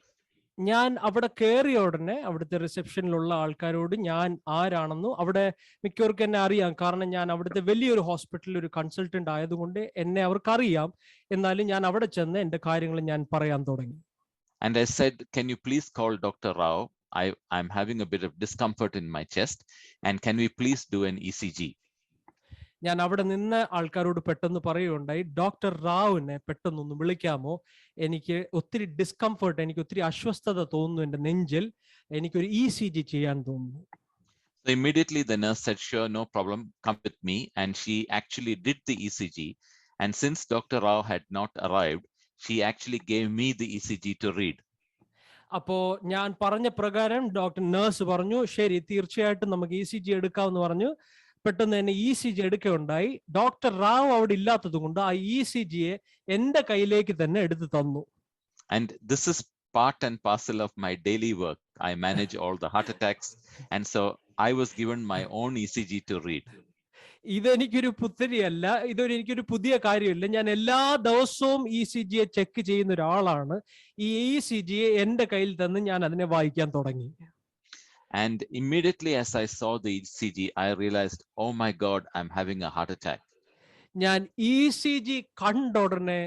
ഞാൻ അവിടെ കയറിയ ഉടനെ അവിടുത്തെ റിസപ്ഷനിലുള്ള ആൾക്കാരോട് ഞാൻ ആരാണെന്നും അവിടെ മിക്കവർക്കും എന്നെ അറിയാം, കാരണം ഞാൻ അവിടുത്തെ വലിയൊരു ഹോസ്പിറ്റലിൽ ഒരു കൺസൾട്ടന്റ് ആയതുകൊണ്ട് എന്നെ അവർക്കറിയാം. എന്നാലും ഞാൻ അവിടെ ചെന്ന് എന്റെ കാര്യങ്ങൾ ഞാൻ പറയാൻ തുടങ്ങി. And I said, can you please call Dr. Rao? I'm having a bit of discomfort in my chest, and can we please do an ECG? ഞാൻ അവിടെ നിന്ന് ആൾക്കാരോട് പെട്ടെന്ന് പറയുകയുണ്ടായി, ഡോക്ടർ റാവുവിനെ പെട്ടെന്നൊന്ന് വിളിക്കാമോ, എനിക്ക് ഒത്തിരി ഡിസ്കംഫർട്ട്, എനിക്ക് ഒത്തിരി അസ്വസ്ഥത തോന്നുന്നു എൻ്റെ നെഞ്ചിൽ, എനിക്കൊരു ECG ചെയ്യാൻ തോന്നുന്നു. So immediately the nurse said, sure, no problem, come with me. And she actually did the ECG. And since Dr. Rao had not arrived, she actually gave me the ECG to read. അപ്പോ ഞാൻ പറഞ്ഞ പ്രകാരം ഡോക്ടർ നഴ്സ് പറഞ്ഞു, ശരി തീർച്ചയായിട്ടും നമുക്ക് ECG എടുക്കാമെന്ന് പറഞ്ഞു. പെട്ടെന്ന് തന്നെ ECG എടുക്കുകയുണ്ടായി. ഡോക്ടർ റാവ് അവിടെ ഇല്ലാത്തത് കൊണ്ട് ആ ECGയെ എന്റെ കയ്യിലേക്ക് തന്നെ എടുത്തു തന്നു. And this is part and parcel of my daily work. I manage all the heart attacks, and so I was given my own ECG to read. ഇതെനിക്കൊരു പുത്തരിയല്ല, എനിക്കൊരു പുതിയ കാര്യമില്ല. ഞാൻ എല്ലാ ദിവസവും ECGയെ ചെക്ക് ചെയ്യുന്ന ഒരാളാണ്. ഈ ECGയെ എന്റെ കയ്യിൽ തന്ന് ഞാൻ അതിനെ വായിക്കാൻ തുടങ്ങി. And immediately as I saw the ECG, I realized, oh my God, I'm having a heart attack. ഞാൻ ECG കണ്ട ഉടനെ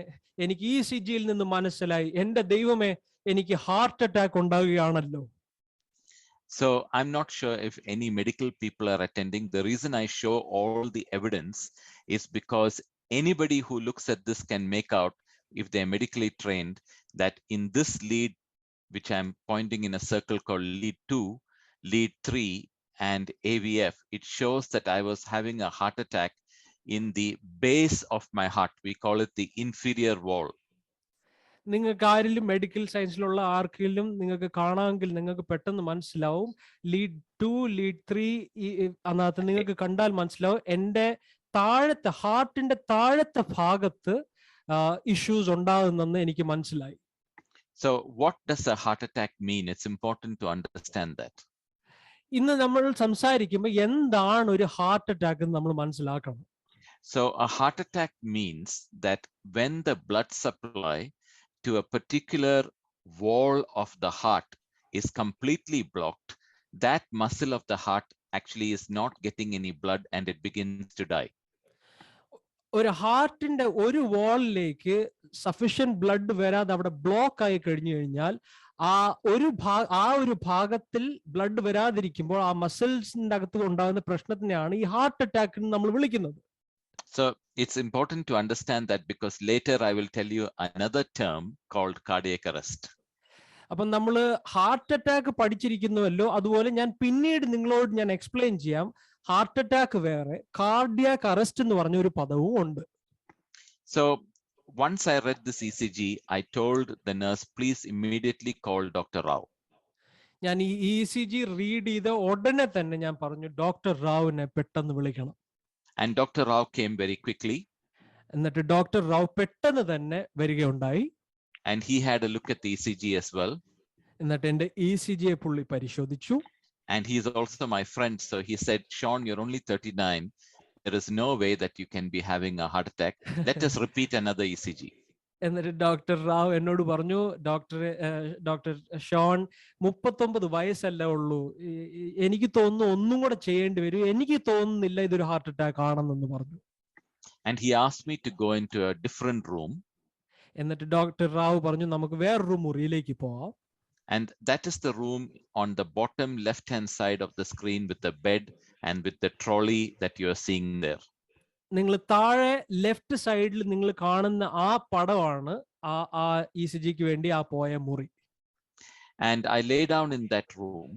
എനിക്ക് ECGയിൽ നിന്ന് മനസ്സിലായി, എന്റെ ദൈവമേ, എനിക്ക് ഹാർട്ട് അറ്റാക്ക് ഉണ്ടാവുകയാണല്ലോ. So I'm not sure if any medical people are attending. The reason I show all the evidence is because anybody who looks at this can make out, if they're medically trained, that in this lead, which I'm pointing in a circle called lead 2, lead 3, and AVF, it shows that I was having a heart attack in the base of my heart. We call it the inferior wall. നിങ്ങൾക്ക് ആരെങ്കിലും മെഡിക്കൽ സയൻസിലുള്ള ആർക്കെങ്കിലും നിങ്ങൾക്ക് കാണാമെങ്കിൽ നിങ്ങൾക്ക് പെട്ടെന്ന് മനസ്സിലാവും. ലീഡ് 2, ലീഡ് 3 അതിനകത്ത് നിങ്ങൾക്ക് കണ്ടാൽ മനസ്സിലാവും എന്റെ താഴത്തെ ഹാർട്ടിന്റെ താഴത്തെ ഭാഗത്ത് ഇഷ്യൂസ് ഉണ്ടാകുന്നെന്ന് എനിക്ക് മനസ്സിലായി. So what does a heart attack mean? It's important to understand that. ഇന്ന് നമ്മൾ സംസാരിക്കുമ്പോൾ എന്താണ് ഒരു ഹാർട്ട് അറ്റാക്ക് എന്ന് നമ്മൾ മനസ്സിലാക്കണം. So a heart attack means that when the blood supply to a particular wall of the heart is completely blocked, that muscle of the heart actually is not getting any blood and it begins to die. ഒരു ഹാർട്ടിന്റെ ഒരു വാളിലേക്ക് സഫിഷ്യന്റ് ബ്ലഡ് വരാതെ അവിടെ ബ്ലോക്ക് ആയി കഴിഞ്ഞു കഴിഞ്ഞാൽ ആ ഒരു ഭാഗത്തിൽ ബ്ലഡ് വരാതിരിക്കുമ്പോൾ ആ മസിൽസിന്റെ അകത്ത് ഉണ്ടാകുന്ന പ്രശ്നത്തിനെയാണ് ഈ ഹാർട്ട് അറ്റാക്ക് എന്ന് നമ്മൾ വിളിക്കുന്നത്. So it's important to understand that because later I will tell you another term called cardiac arrest. അപ്പം നമ്മൾ ഹാർട്ട് അറ്റാക്ക് പഠിച്ചിരിക്കുന്നുവല്ലോ, അതുപോലെ ഞാൻ പിന്നീട് നിങ്ങളോട് ഞാൻ എക്സ്പ്ലെയിൻ ചെയ്യാം. ഹാർട്ട് അറ്റാക്ക് വേറെ, കാർഡിയാക് അറസ്റ്റ് എന്ന് പറഞ്ഞ ഒരു പദവും ഉണ്ട്. So once I read this ECG, I told the nurse, please immediately call Dr. Rao. ഞാൻ ഈ ECG റീഡ് ചെയ്ത ഉടനെ തന്നെ ഞാൻ പറഞ്ഞു, ഡോക്ടർ റാവുവിനെ പെട്ടെന്ന് വിളിക്കണം. And Dr. Rao came very quickly. എന്നിട്ട് ഡോക്ടർ റാവ് പെട്ടെന്ന് തന്നെ വരികയുണ്ടായി. And he had a look at the ECG as well. എന്നിട്ട് എന്റെ ECGയെ പുള്ളി പരിശോധിച്ചു. And he is also my friend. So he said, Sean, you're only 39. there is no way that you can be having a heart attack. Let us repeat another ECG. എന്നിട്ട് ഡോക്ടർ റാവ് എന്നോട് പറഞ്ഞു, ഡോക്ടർ ഷോൺ 39 വയസ്സല്ലേ ഉള്ളൂ, എനിക്ക് തോന്നുന്നു ഒന്നും കൂടെ ചെയ്യേണ്ടി വരും, എനിക്ക് തോന്നുന്നില്ല ഇതൊരു ഹാർട്ട് അറ്റാക്ക് ആണെന്ന് പറഞ്ഞു. And he asked me to go into a different room. എന്നിട്ട് ഡോക്ടർ റാവ് പറഞ്ഞു നമുക്ക് വേറൊരു മുറിയിലേക്ക് പോവാം. And that is the room on the bottom left hand side of the screen with the bed and with the trolley that you are seeing there. നിങ്ങൾ താഴെ ലെഫ്റ്റ് സൈഡിൽ നിങ്ങൾ കാണുന്ന ആ പടമാണ് ആ ECGക്ക് വേണ്ടി ആ പോയ മുറി. And I lay down in that room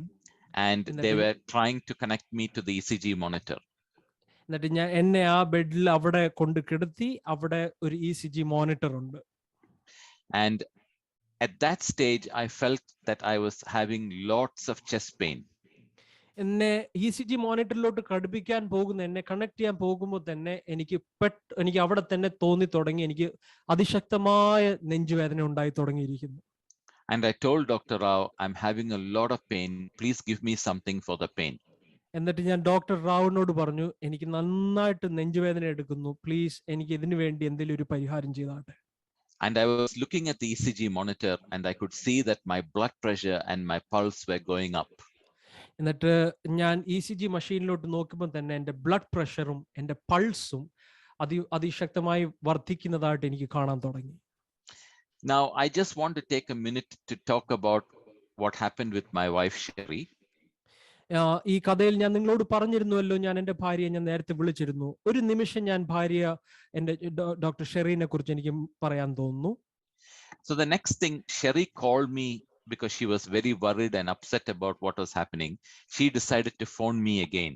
and they were trying to connect me to the ECG monitor. എന്നിട്ട് എന്നെ ആ ബെഡിൽ അവിടെ കൊണ്ട് കിടത്തി. അവിടെ ഒരു ECG മോണിറ്റർ ഉണ്ട്. And at that stage I felt that I was having lots of chest pain. എന്നെ ECG മോണിറ്ററിലോട്ട് ഘടിപ്പിക്കാൻ പോകുന്ന, എന്നെ കണക്ട് ചെയ്യാൻ പോകുമ്പോൾ തന്നെ എനിക്ക് അവിടെ തന്നെ തോന്നി തുടങ്ങി, എനിക്ക് അതിശക്തമായ നെഞ്ചുവേദന ഉണ്ടായി തുടങ്ങിയിരിക്കുന്നു. And I told Dr. Rao, I'm having a lot of pain. Please give me something for the pain. എന്നിട്ട് ഞാൻ ഡോക്ടർ റാവിനോട് പറഞ്ഞു, എനിക്ക് നന്നായിട്ട് നെഞ്ചുവേദന എടുക്കുന്നു, പ്ലീസ് എനിക്ക് ഇതിനു വേണ്ടി എന്തെങ്കിലും ഒരു പരിഹാരം ചെയ്താട്ടെ. And I was looking at the ECG monitor and I could see that my blood pressure and my pulse were going up. എന്നിട്ട് ഞാൻ ECG മെഷീനിലോട്ട് നോക്കുമ്പോൾ തന്നെ എൻ്റെ ബ്ലഡ് പ്രഷറും എൻ്റെ പൾസും അതിശക്തമായി വർദ്ധിക്കുന്നതായിട്ട് എനിക്ക് കാണാൻ തുടങ്ങി. Now I just want to take a minute to talk about what happened with my wife Sherry. ഈ കഥയിൽ ഞാൻ നിങ്ങളോട് പറഞ്ഞിരുന്നുവല്ലോ, ഞാൻ എൻ്റെ ഭാര്യയെ ഞാൻ നേരത്തെ വിളിച്ചിരുന്നു. ഒരു നിമിഷം ഞാൻ എൻ്റെ ഡോക്ടർ ഷെറീനെ കുറിച്ച് എനിക്ക് പറയാൻ തോന്നുന്നു. So the next thing, Sherry called me because she was very worried and upset about what was happening. She decided to phone me again.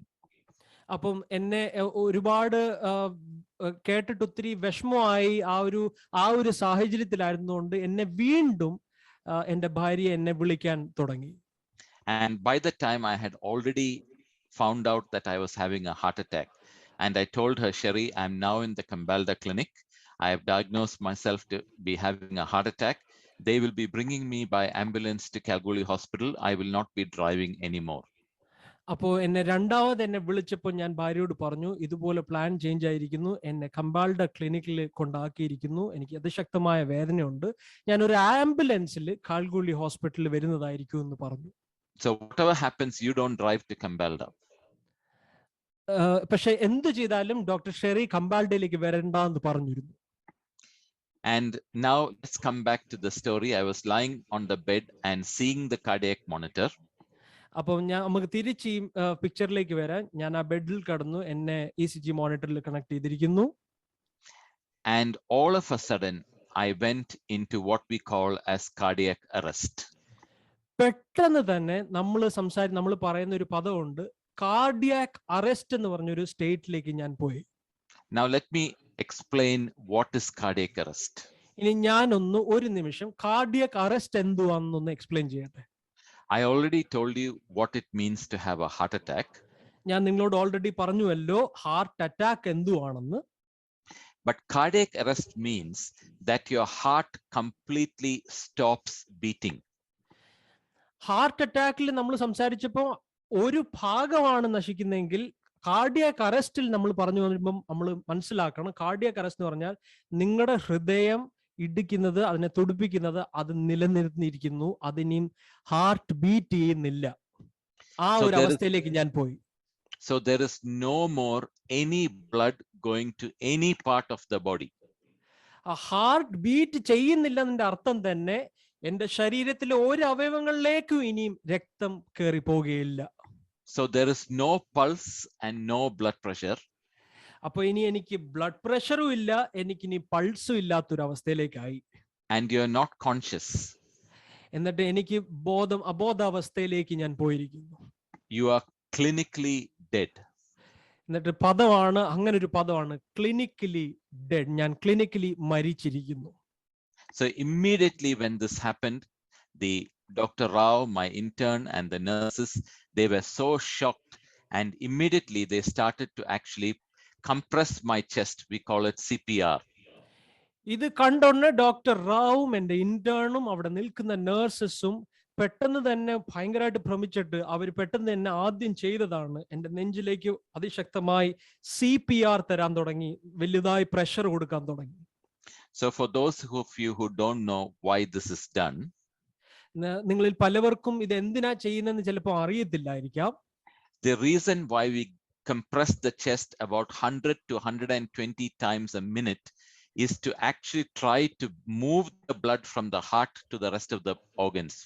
അപ്പം എന്നെ ഒരുപാട് കേട്ടിട്ട് ഒത്തിരി വിഷമമായി ആ ഒരു സാഹചര്യത്തിലായിരുന്നുകൊണ്ട് എന്നെ വീണ്ടും എൻ്റെ ഭാര്യ എന്നെ വിളിക്കാൻ തുടങ്ങി. And by the time I had already found out that I was having a heart attack, and I told her, Sherry, I'm now in the Cambalda clinic. I have diagnosed myself to be having a heart attack. They will be bringing me by ambulance to Kalgoorlie Hospital. I will not be driving anymore. അപ്പോൾ എന്നെ വിളിച്ചപ്പോൾ ഞാൻ ഭാര്യയോട് പറഞ്ഞു, ഇതുപോലെ പ്ലാൻ ചേഞ്ച് ആയിരിക്കുന്നു, എന്നെ കമ്പാൾഡ ക്ലിനിക്കിൽ കൊണ്ടാക്കിയിരിക്കുന്നു, എനിക്ക് അതിശക്തമായ വേദനയുണ്ട്, ഞാൻ ഒരു ആംബുലൻസിൽ കാൽഗുളി ഹോസ്പിറ്റലിൽ വരുന്നതായിരിക്കും എന്ന് പറഞ്ഞു. So whatever happens, you don't drive to Cambalda. പക്ഷെ എന്ത് ചെയ്താലും ഡോക്ടർ ഷെറി കമ്പാൾഡയിലേക്ക് വരണ്ട എന്ന് പറഞ്ഞിരുന്നു. And now let's come back to the story. I was lying on the bed and seeing the cardiac monitor. അപ്പോൾ നമുക്ക് തിരിച്ച് ഈ പിക്ചറിലേക്ക് വരാൻ. ഞാൻ ആ ബെഡിൽ കിടന്നു, എന്നെ ECG മോണിറ്ററിൽ കണക്ട് ചെയ്തിരിക്കുന്നു. And all of a sudden I went into what we call as cardiac arrest. പെട്ടെന്ന് തന്നെ നമ്മൾ പറയുന്ന ഒരു പദമുണ്ട്, കാർഡിയാക് അറസ്റ്റ് എന്ന് പറഞ്ഞൊരു സ്റ്റേറ്റിലേക്ക് ഞാൻ പോയി. Now let me explain what is cardiac arrest. ഇനി ഞാനൊന്ന് ഒരു നിമിഷം കാർഡിയാക് അറസ്റ്റ് എന്തുവാണെന്നൊന്ന് എക്സ്പ്ലെയിൻ ചെയ്യട്ടെ. I already told you what it means to have a heart attack. ഞാൻ നിങ്ങളോട് ഓൾറെഡി പറഞ്ഞുവല്ലോ ഹാർട്ട് അറ്റാക്ക് എന്തുവാണെന്ന്. But cardiac arrest means that your heart completely stops beating. Heart അറ്റാക്കിൽ നമ്മൾ സംസാരിച്ചപ്പോൾ ഒരു ഭാഗമാണ് നശിക്കുന്നതെങ്കിൽ കാർഡിയാക് അറസ്റ്റിൽ നമ്മൾ പറഞ്ഞു വരുമ്പം നമ്മൾ മനസ്സിലാക്കണം, കാർഡിയാക് അറസ്റ്റ് എന്ന് പറഞ്ഞാൽ നിങ്ങളുടെ ഹൃദയം ഇടിക്കുന്നത്, അതിനെ തുടിപ്പിക്കുന്നത്, അത് നിലനിർത്തിയിരിക്കുന്നു, അതിനെയും ഹാർട്ട് ബീറ്റ് ചെയ്യുന്നില്ല. ആ ഒരു അവസ്ഥയിലേക്ക് ഞാൻ പോയി. So there is no more any blood going to any part of the body. ആ ഹാർട്ട് ബീറ്റ് ചെയ്യുന്നില്ല എന്നതിന്റെ അർത്ഥം തന്നെ എന്റെ ശരീരത്തിലെ ഒരു അവയവങ്ങളിലേക്കും ഇനിയും രക്തം കയറി പോവുകയില്ല. So there is no pulse and no blood pressure. അപ്പൊ ഇനി എനിക്ക് ബ്ലഡ് പ്രഷറും ഇല്ല, എനിക്കിനി പൾസും ഇല്ലാത്തൊരു അവസ്ഥയിലേക്കായി. And you are not conscious. എന്നിട്ട് എനിക്ക് അബോധാവസ്ഥയിലേക്ക് ഞാൻ പോയിരിക്കുന്നു. You are clinically dead. എന്നിട്ട് അങ്ങനെ ഒരു പദമാണ് ക്ലിനിക്കലി ഡെഡ്. ഞാൻ clinically മരിച്ചിരിക്കുന്നു. So immediately when this happened, the Dr. Rao, my intern, and the nurses, they were so shocked, and immediately they started to actually compress my chest. We call it CPR. ഇത് കണ്ടോണ്ട് ഡോക്ടർ റാവും എൻ്റെ ഇന്റേണും അവിടെ നിൽക്കുന്ന നഴ്സസും പെട്ടെന്ന് തന്നെ ഭയങ്കരമായിട്ട് ഭ്രമിച്ചിട്ട് അവർ പെട്ടെന്ന് തന്നെ ആദ്യം ചെയ്തതാണ് എൻ്റെ നെഞ്ചിലേക്ക് അതിശക്തമായി CPR തരാൻ തുടങ്ങി, വലുതായി പ്രഷർ കൊടുക്കാൻ തുടങ്ങി. So for those of you who don't know why this is done, നിങ്ങളിൽ പലവർക്കും ഇത് എന്തിനാ ചെയ്യുന്നതെന്ന് ചിലപ്പോൾ അറിയത്തില്ലായിരിക്കാം. the reason why we compress the chest about 100 to 120 times a minute is to actually try to move the blood from the heart to the rest of the organs.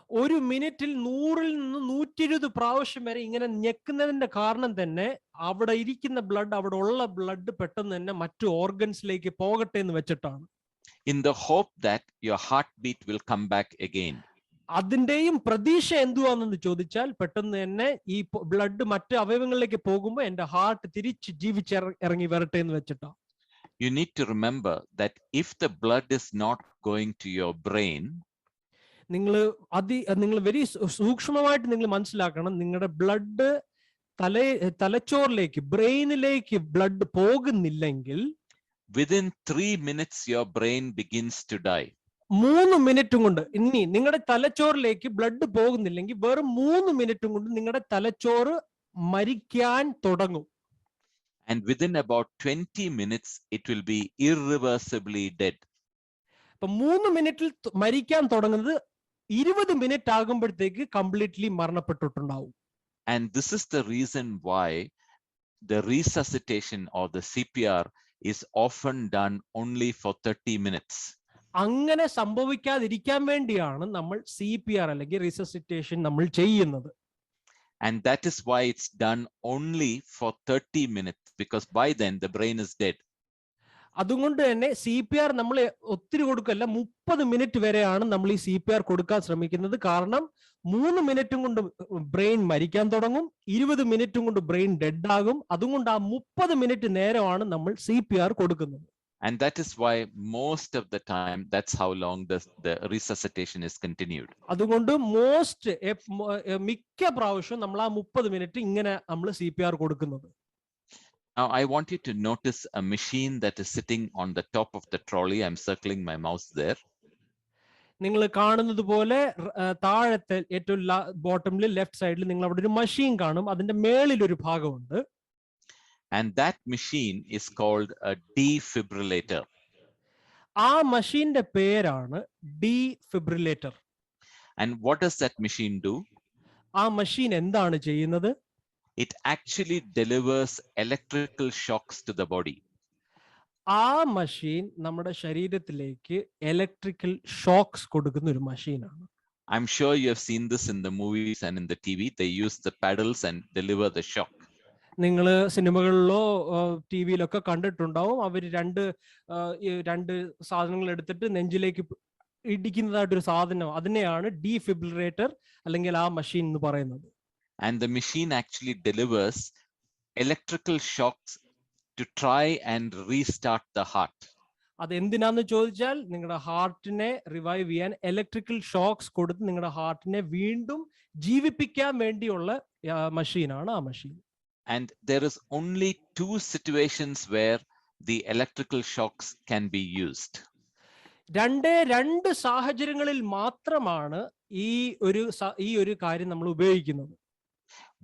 ഒരു മിനിറ്റിൽ 100 നിന്ന് 120 പ്രാവശ്യം വരെ ഇങ്ങനെ ഞെക്കുന്നതിന്റെ കാരണം തന്നെ അവിടെ ഇരിക്കുന്ന ബ്ലഡ്, അവിടെ ഉള്ള ബ്ലഡ് പെട്ടെന്ന് തന്നെ മറ്റു ഓർഗൻസിലേക്ക് പോകട്ടെ എന്ന് വെച്ചിട്ടാണ്. In the hope that your heartbeat will come back again. അതിന്റെയും പ്രതീക്ഷ എന്തുവാണെന്ന് ചോദിച്ചാൽ പെട്ടെന്ന് തന്നെ ഈ ബ്ലഡ് മറ്റ് അവയവങ്ങളിലേക്ക് പോകുമ്പോൾ എന്റെ ഹാർട്ട് തിരിച്ച് ജീവിച്ചിറങ്ങി വരട്ടെ എന്ന് വെച്ചിട്ടാണ്. You need to remember that if the blood is not going to your brain, നിങ്ങൾ വെരി സൂക്ഷ്മമായിട്ട് നിങ്ങൾ മനസ്സിലാക്കണം, നിങ്ങളുടെ ബ്ലഡ് തലച്ചോറിലേക്ക്, ബ്രെയിനിലേക്ക് blood പോകുന്നില്ലെങ്കിൽ within 3 minutes your brain begins to die. 3 മിനിറ്റും കൊണ്ട്, ഇനി നിങ്ങളുടെ തലച്ചോറിലേക്ക് ബ്ലഡ് പോകുന്നില്ലെങ്കിൽ വെറും 3 മിനിറ്റും കൊണ്ട് നിങ്ങളുടെ തലച്ചോറ് മരിക്കാൻ തുടങ്ങും. And within about 20 minutes it will be irreversibly dead. അപ്പൊ 3 മിനിറ്റിൽ മരിക്കാൻ തുടങ്ങുന്നത് 20 മിനിറ്റ് ആകുമ്പോഴത്തേക്ക് completely മരണപ്പെട്ടിട്ടുണ്ടാവും. And this is the reason why the resuscitation or the CPR is often done only for 30 minutes. അങ്ങനെ സംഭവിക്കാതിരിക്കാൻ വേണ്ടിയാണ് നമ്മൾ CPR അല്ലെങ്കിൽ റിസസിറ്റേഷൻ നമ്മൾ ചെയ്യുന്നത്. And that is why it's done only for 30 minutes, because by then the brain is dead. അതുകൊണ്ട് തന്നെ CPR നമ്മൾ ഒത്തിരി കൊടുക്കല്ല, 30 മിനിറ്റ് വരെയാണ് നമ്മൾ ഈ CPR കൊടുക്കാൻ ശ്രമിക്കുന്നത്. കാരണം 3 മിനിറ്റും കൊണ്ട് ബ്രെയിൻ മരിക്കാൻ തുടങ്ങും, 20 മിനിറ്റും കൊണ്ട് ബ്രെയിൻ ഡെഡ് ആകും. അതുകൊണ്ട് ആ 30 മിനിറ്റ് നേരമാണ് നമ്മൾ CPR കൊടുക്കുന്നത്. And that is why most of the time that's how long the resuscitation is continued. അതുകൊണ്ട് മിക്ക പ്രാവശ്യം നമ്മൾ ആ 30 മിനിറ്റ് ഇങ്ങനെ നമ്മൾ CPR കൊടുക്കുന്നത്. Now I want you to notice a machine that is sitting on the top of the trolley. I'm circling my mouse there. നിങ്ങൾ കാണുന്നത് പോലെ താഴത്തെ ഏറ്റവും ബോട്ടമിൽ ലെഫ്റ്റ് സൈഡിൽ നിങ്ങൾ അവിടെ ഒരു മെഷീൻ കാണും, അതിന്റെ മേളിൽ ഒരു ഭാഗമുണ്ട്. And that machine is called a defibrillator. ആ മെഷീന്റെ പേരാണ് defibrillator. And what does that machine do? ആ മെഷീൻ എന്താണ് ചെയ്യുന്നത്? It actually delivers electrical shocks to the body. ആ മെഷീൻ നമ്മുടെ ശരീരത്തിലേക്ക് ഇലക്ട്രിക്കൽ ഷോക്സ് കൊടുക്കുന്ന ഒരു മെഷീനാണ്. I'm sure you have seen this in the movies and in the TV. They use the paddles and deliver the shock. നിങ്ങൾ സിനിമകളിലോ ടിവിയിലൊക്കെ കണ്ടിട്ടുണ്ടാവും, അവർ രണ്ട് സാധനങ്ങൾ എടുത്തിട്ട് നെഞ്ചിലേക്ക് ഇടിക്കുന്നതായിട്ടൊരു സാധനം, അതിനെയാണ് ഡീഫിബ്രിലേറ്റർ അല്ലെങ്കിൽ ആ മെഷീൻ എന്ന് പറയുന്നത്. And the machine actually delivers electrical shocks to try and restart the heart. അത് എന്തിനാന്ന് ചോദിച്ചാൽ നിങ്ങളുടെ ഹാർട്ടിനെ റിവൈവ് ചെയ്യാൻ ഇലക്ട്രിക്കൽ ഷോക്സ് കൊടുത്ത് നിങ്ങളുടെ ഹാർട്ടിനെ വീണ്ടും ജീവിപ്പിക്കാൻ വേണ്ടിയുള്ള മെഷീനാണ് ആ machine. And there is only 2 situations where the electrical shocks can be used. രണ്ട് സാഹചര്യങ്ങളിൽ മാത്രമാണ് ഈ ഒരു കാര്യം നമ്മൾ ഉപയോഗിക്കുന്നത്.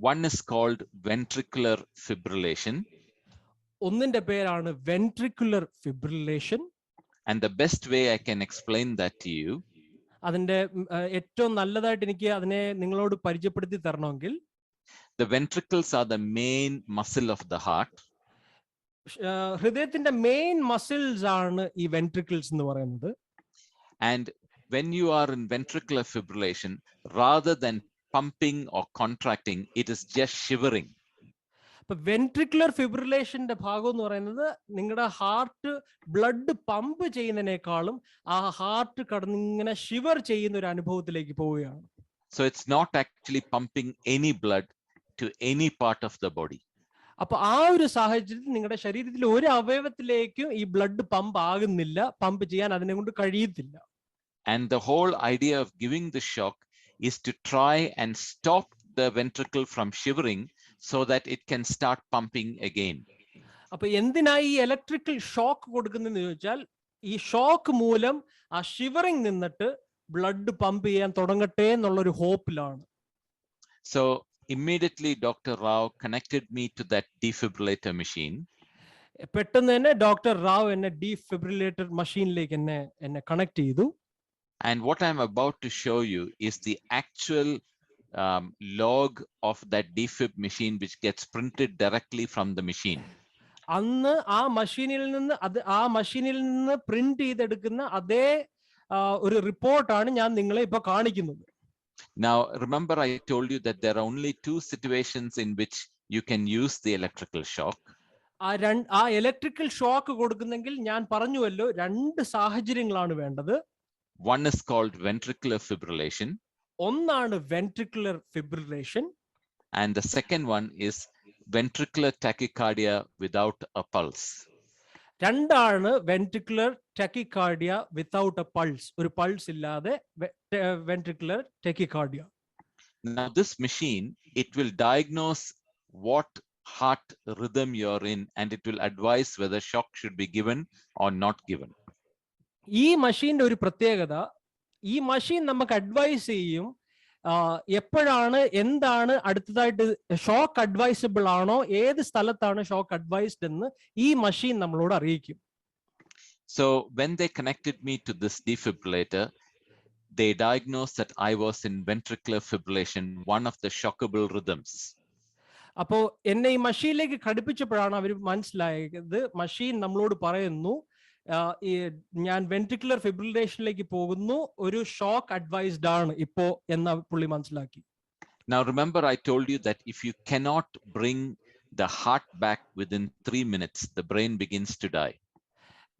One is called ventricular fibrillation. ഒന്നിന്റെ പേരാണ് ventricular fibrillation. And the best way I can explain that to you, അതിന്റെ ഏറ്റവും നല്ലതായിട്ട് എനിക്ക് അതിനെ നിങ്ങളോട് പരിചയപ്പെടുത്തി തരണമെങ്കിൽ, the ventricles are the main muscle of the heart. ഹൃദയത്തിന്റെ മെയിൻ മസിൽസ് ആണ് ഈ വെൻട്രിക്കിൾസ് എന്ന് പറയുന്നത്. And when you are in ventricular fibrillation, rather than pumping or contracting, it is just shivering. ഇപ്പൊ വെൻട്രിക്കുലർ ഫിബ്രിലേഷന്റെ ഭാഗം എന്ന് പറയുന്നത് നിങ്ങളുടെ ഹാർട്ട് ബ്ലഡ് പമ്പ് ചെയ്യുന്നതിനേക്കാളും ആ ഹാർട്ട് കടന്നിങ്ങനെ ഷിവർ ചെയ്യുന്ന ഒരു അനുഭവത്തിലേക്ക് പോവുകയാണ്. So it's not actually pumping any blood to any part of the body. അപ്പൊ ആ ഒരു സാഹചര്യത്തിൽ നിങ്ങളുടെ ശരീരത്തിൽ ഒരു അവയവത്തിലേക്കും ഈ ബ്ലഡ് പമ്പ് ആകുന്നില്ല, പമ്പ് ചെയ്യാൻ അതിനെ കൊണ്ട് കഴിയത്തില്ല. And the whole idea of giving the shock is to try and stop the ventricle from shivering so that it can start pumping again. അപ്പൊ എന്തിനായി ഈ ഇലക്ട്രിക്കൽ ഷോക്ക് കൊടുക്കുന്നതെന്ന് ചോദിച്ചാൽ, ഈ ഷോക്ക് മൂലം ആ ഷിവറിംഗ് നിന്നിട്ട് ബ്ലഡ് പമ്പ് ചെയ്യാൻ തുടങ്ങട്ടെ എന്നുള്ളൊരു ഹോപ്പിലാണ്. So immediately Dr. Rao connected me to that defibrillator machine. പെട്ടെന്ന് തന്നെ ഡോക്ടർ റാവ് എന്നെ ഡീഫിബ്രിലേറ്റർ മെഷീനിലേക്ക് എന്നെ കണക്ട് ചെയ്തു. And what I'm about to show you is the actual log of that defib machine, which gets printed directly from the machine. അന്ന് ആ മെഷീനിൽ നിന്ന് പ്രിന്റ് ചെയ്തെടുക്കുന്ന അതേ ഒരു റിപ്പോർട്ടാണ് ഞാൻ നിങ്ങളെ ഇപ്പൊ കാണിക്കുന്നത്. Now remember, I told you that there are only two situations in which you can use the electrical shock. ആ ഇലക്ട്രിക്കൽ ഷോക്ക് കൊടുക്കുന്നെങ്കിൽ ഞാൻ പറഞ്ഞുവല്ലോ, രണ്ട് സാഹചര്യങ്ങളാണ് വേണ്ടത്. One is called ventricular fibrillation. ഒന്നാണ് ventricular fibrillation. And the second one is ventricular tachycardia without a pulse. രണ്ടാണ് വെൻട്രിക്കുലർ ടാക്കികാർഡിയ വിത്തൗട്ട് എ പൾസ്, ഒരു പൾസ് ഇല്ലാതെ ventricular ടാക്കികാർഡിയ. Now this machine, it will diagnose what heart rhythm you're in, and it will advise whether shock should be given or not given. ഈ മെഷീന്റെ ഒരു പ്രത്യേകത, ഈ മെഷീൻ നമുക്ക് അഡ്വൈസ് ചെയ്യും എപ്പോഴാണ്, എന്താണ് അടുത്തതായിട്ട് ഷോക്ക് അഡ്വൈസബിൾ ആണോ, ഏത് സ്ഥലത്താണ് ഷോക്ക് അഡ്വൈസ്ഡ് എന്ന് ഈ മെഷീൻ നമ്മളോട് അറിയിക്കും. So when they connected me to this defibrillator, they diagnosed that I was in ventricular fibrillation, one of the shockable rhythms. അപ്പോ എന്നെ ഈ മെഷീനിലേക്ക് ഘടിപ്പിച്ചപ്പോഴാണ് അവർ മനസ്സിലായത്, മെഷീൻ നമ്മളോട് പറയുന്നു ഞാൻ വെൻട്രിക്കുലർ ഫിബ്രിലേഷനിലേക്ക് പോകുന്നു, ഒരു ഷോക്ക് അഡ്വൈസ്ഡ് ആണ് ഇപ്പോ എന്ന് പുള്ളി മനസ്സിലാക്കി. Now remember, I told you that if you cannot bring the heart back within 3 minutes, the brain begins to die.